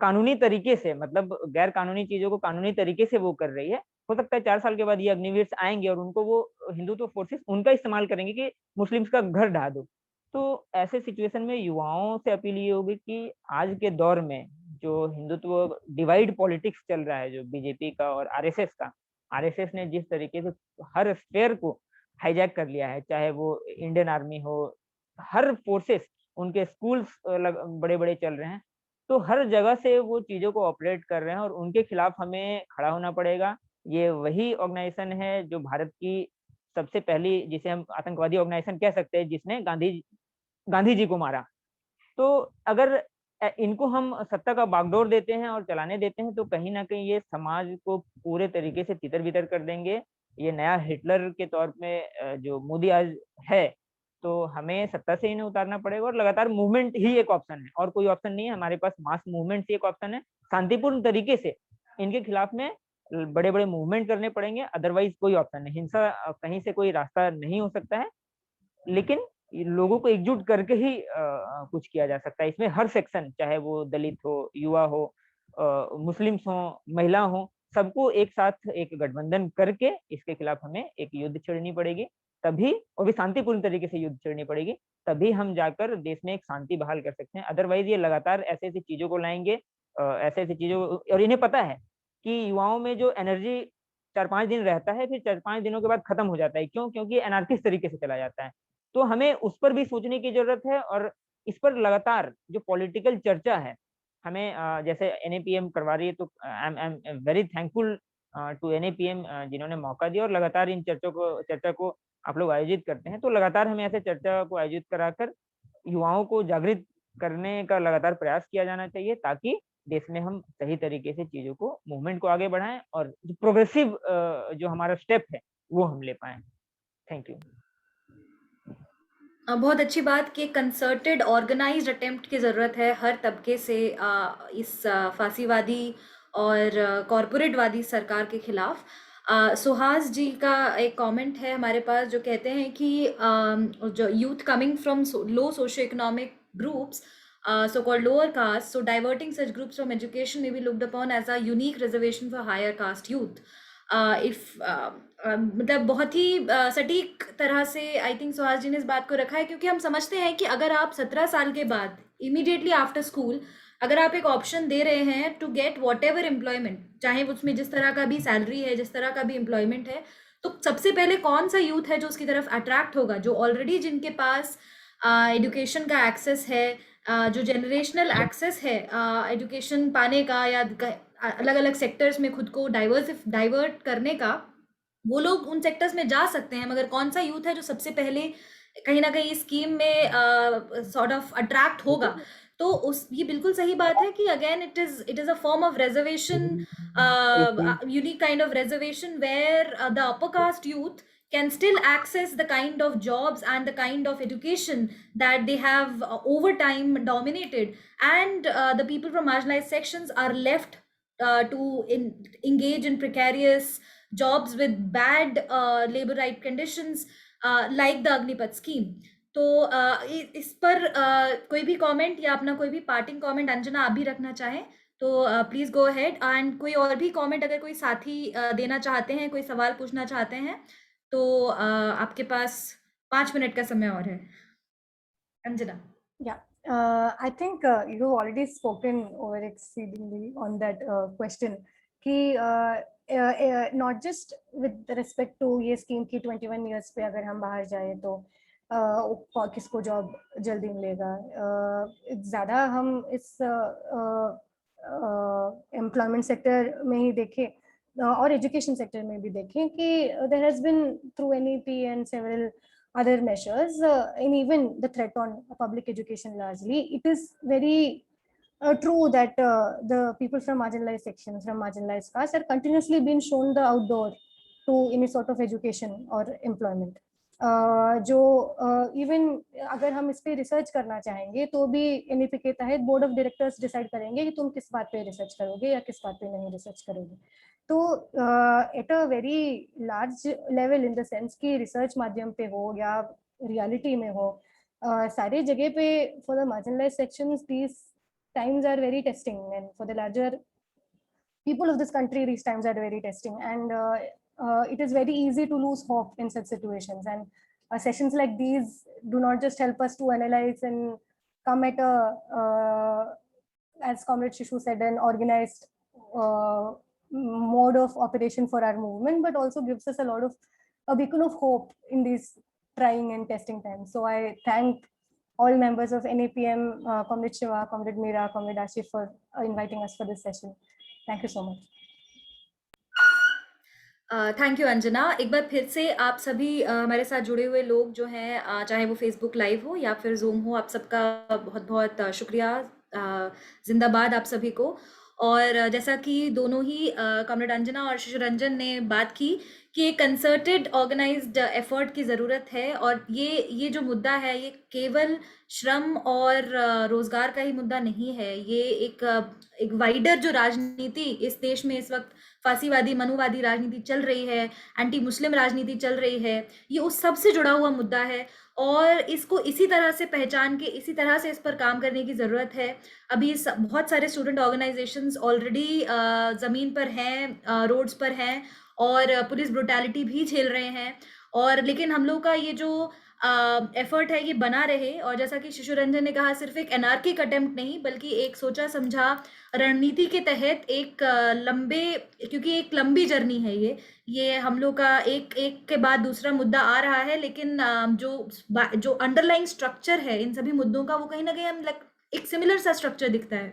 कानूनी तरीके से, मतलब गैर कानूनी चीजों को कानूनी तरीके से वो कर रही है, हो सकता है 4 साल के बाद ये अग्निवीर आएंगे और उनको वो हिंदुत्व फोर्सेस उनका इस्तेमाल करेंगे कि मुस्लिम्स का घर ढा दो। तो ऐसे सिचुएशन में युवाओं से अपील ये होगी कि आज के दौर में जो हिंदुत्व डिवाइड पॉलिटिक्स चल रहा है, जो बीजेपी का और आरएसएस का, आरएसएस ने जिस तरीके से हर स्फेयर को हाईजैक कर लिया है, चाहे वो इंडियन आर्मी हो, हर फोर्सेस, उनके स्कूल्स बड़े-बड़े चल रहे हैं, तो हर जगह से वो चीज़ों को ऑपरेट कर रहे हैं और उनके खिलाफ हमें खड़ा होना पड़ेगा। ये वही ऑर्गेनाइजेशन है जो भारत की सबसे पहली, जिसे हम आतंकवादी ऑर्गेनाइजेशन कह सकते हैं, जिसने गांधी जी को मारा। तो अगर इनको हम सत्ता का बागडोर देते हैं और चलाने देते हैं तो कहीं न कहीं ये समाज को पूरे तरीके से तितर-बितर कर देंगे। ये नया हिटलर के तौर में जो मोदी आज है, तो हमें सत्ता से इन्हें उतारना पड़ेगा और लगातार मूवमेंट ही एक ऑप्शन है, और कोई ऑप्शन नहीं है। हमारे पास मास मूवमेंट ही एक ऑप्शन है। शांतिपूर्ण तरीके से इनके खिलाफ में बड़े-बड़े मूवमेंट करने पड़ेंगे, अदरवाइज़ कोई ऑप्शन नहीं। हिंसा कहीं से कोई रास्ता नहीं हो सकता है, लेकिन लोगों को एकजुट करके ही कुछ किया जा सकता है। इसमें हर सेक्शन, चाहे वो दलित हो, युवा हो, मुस्लिम्स हों, महिला हों, सबको एक साथ एक गठबंधन करके इसके खिलाफ हमें एक युद्ध छेड़नी पड़ेगी। तभी, और भी शांतिपूर्ण तरीके से युद्ध छेड़नी पड़ेगी, तभी हम जाकर देश में एक शांति बहाल कर सकते हैं। अदरवाइज़ ये लगातार ऐसी-ऐसी चीज़ों को लाएँगे, ऐसे-ऐसे चीज़ों, और इन्हें पता है कि युवाओं में जो एनर्जी 4-5 दिन रहता है, फिर 4-5 दिनों के बाद खत्म हो जाता है। क्यों? क्योंकि एनार्किस्ट तरीके से चला जाता है। तो हमें उस पर भी सोचने की ज़रूरत है और इस पर लगातार जो पॉलिटिकल चर्चा है, हमें जैसे एनएपीएम करवा रही है, तो I am very thankful to NAPM, जिन्होंने मौका दिया और लगातार इन चर्चा को आप लोग आयोजित करते हैं। तो लगातार हमें ऐसे चर्चा को आयोजित कराकर युवाओं को जागृत करने का लगातार प्रयास किया जाना चाहिए, ताकि देश में हम सही तरीके से चीज़ों को, मूवमेंट को आगे बढ़ाएँ और जो प्रोग्रेसिव जो हमारा स्टेप है, वो हम ले पाएँ। Thank you. बहुत अच्छी बात कि कंसर्टेड ऑर्गेनाइज्ड अटेम्प्ट की ज़रूरत है हर तबके से इस फांसीवादी और कॉरपोरेटवादी सरकार के खिलाफ। सुहास जी का एक कमेंट है हमारे पास, जो कहते हैं कि जो youth coming from low socio economic groups, so called lower caste, so diverting such groups from education may be looked upon as a unique reservation for higher caste youth. मतलब बहुत ही सटीक तरह से आई थिंक सुहास जी ने इस बात को रखा है, क्योंकि हम समझते हैं कि अगर आप 17 साल के बाद इमीडिएटली आफ्टर स्कूल अगर आप एक ऑप्शन दे रहे हैं to get whatever employment, चाहे उसमें जिस तरह का भी सैलरी है, जिस तरह का भी एम्प्लॉयमेंट है, तो सबसे पहले कौन सा यूथ है जो उसकी तरफ अट्रैक्ट होगा? जो ऑलरेडी जिनके पास एजुकेशन का एक्सेस है, जो जनरेशनल एक्सेस है एजुकेशन पाने का या अलग अलग सेक्टर्स में खुद को डाइवर्ट करने का, वो लोग उन सेक्टर्स में जा सकते हैं। मगर कौन सा यूथ है जो सबसे पहले कहीं ना कहीं इस स्कीम में सॉर्ट ऑफ अट्रैक्ट होगा? तो ये बिल्कुल सही बात है कि again it is a form of reservation, unique kind of reservation where the upper caste youth can still access the kind of jobs and the kind of education that they have over time dominated, and the people from marginalized sections are left to engage in precarious jobs with bad labor right conditions like the Agnipath scheme. तो इस पर कोई भी comment या अपना कोई भी parting comment Anjana आप भी रखना चाहें तो प्लीज गो अहेड, एंड कोई और भी कमेंट अगर कोई साथी देना चाहते हैं, कोई सवाल पूछना चाहते हैं, तो आपके पास 5 मिनट का समय और है। Anjana. I think you've already spoken over exceedingly on that question कि not just with respect to ये scheme की 21 years पे अगर हम बाहर जाए तो किसको जॉब जल्दी मिलेगा, ज़्यादा हम इस एम्प्लॉयमेंट सेक्टर में ही देखें और एजुकेशन सेक्टर में भी देखें कि there has been through NEP and several other measures and even the threat on public education largely, it is very true that the people from marginalized sections, from marginalized castes are continuously being shown the outdoor to any sort of education or employment. जो even अगर हम इस पे research करना चाहेंगे तो भी NEP के तहत बोर्ड ऑफ डायरेक्टर्स डिसाइड करेंगे कि तुम किस बात पे रिसर्च करोगे या किस बात पे नहीं रिसर्च करोगे। तो at a very large level in the sense कि रिसर्च माध्यम पे हो या रियलिटी में हो, सारी जगह पे for the marginalised sections these times are very testing, and for the larger people of this country, these times are very testing, and it is very easy to lose hope in such situations. And sessions like these do not just help us to analyze and come at a, as Comrade Shishu said, an organized mode of operation for our movement, but also gives us a beacon of hope in these trying and testing times. So I thank all members of NAPM, Comrade Shiva, Comrade Meera, Comrade Ashif for inviting us for this session. Thank you so much. Thank you Anjana. एक बार फिर से आप सभी हमारे साथ जुड़े हुए लोग जो हैं, चाहे वो फेसबुक लाइव हो या फिर जूम हो, आप सबका बहुत बहुत शुक्रिया, जिंदाबाद आप सभी को। और जैसा कि दोनों ही कॉमरेड अंजना और शिशु रंजन ने बात की कि एक कंसर्टेड ऑर्गेनाइज्ड एफर्ट की ज़रूरत है, और ये जो मुद्दा है ये केवल श्रम और रोज़गार का ही मुद्दा नहीं है। ये एक वाइडर जो राजनीति इस देश में इस वक्त फांसीवादी मनुवादी राजनीति चल रही है, एंटी मुस्लिम राजनीति चल रही है, ये उस सब से जुड़ा हुआ मुद्दा है, और इसको इसी तरह से पहचान के इसी तरह से इस पर काम करने की ज़रूरत है। अभी बहुत सारे स्टूडेंट ऑर्गेनाइजेशंस ऑलरेडी ज़मीन पर हैं, रोड्स पर हैं, और पुलिस ब्रुटैलिटी भी झेल रहे हैं, और लेकिन हम लोग का ये जो एफर्ट है ये बना रहे। और जैसा कि शिशु रंजन ने कहा, सिर्फ एक एनार्किक अटेम्प्ट नहीं बल्कि एक सोचा समझा रणनीति के तहत क्योंकि एक लंबी जर्नी है ये हम लोग का एक के बाद दूसरा मुद्दा आ रहा है, लेकिन जो अंडरलाइंग स्ट्रक्चर है इन सभी मुद्दों का, वो कहीं ना कहीं हम एक सिमिलर सा स्ट्रक्चर दिखता है।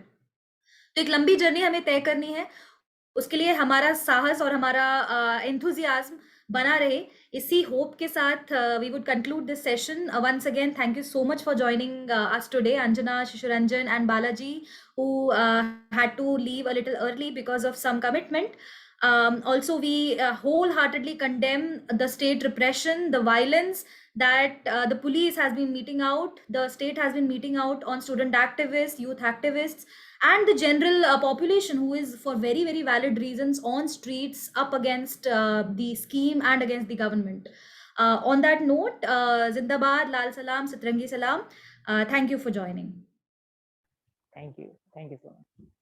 तो एक लंबी जर्नी हमें तय करनी है, उसके लिए हमारा साहस और हमारा एंथुजियाज्म बना रहे। इसी होप के साथ we would conclude this session. Once again thank you so much for joining us today, Anjana, Shishuranjan and Balaji, who had to leave a little early because of some commitment. Also, we wholeheartedly condemn the state repression, the violence that the police has been meting out, the state has been meting out on student activists, youth activists, and the general population who is for very, very valid reasons on streets up against the scheme and against the government. On that note, Zindabad, Lal Salam, Satrangi Salam. Thank you for joining. Thank you so much.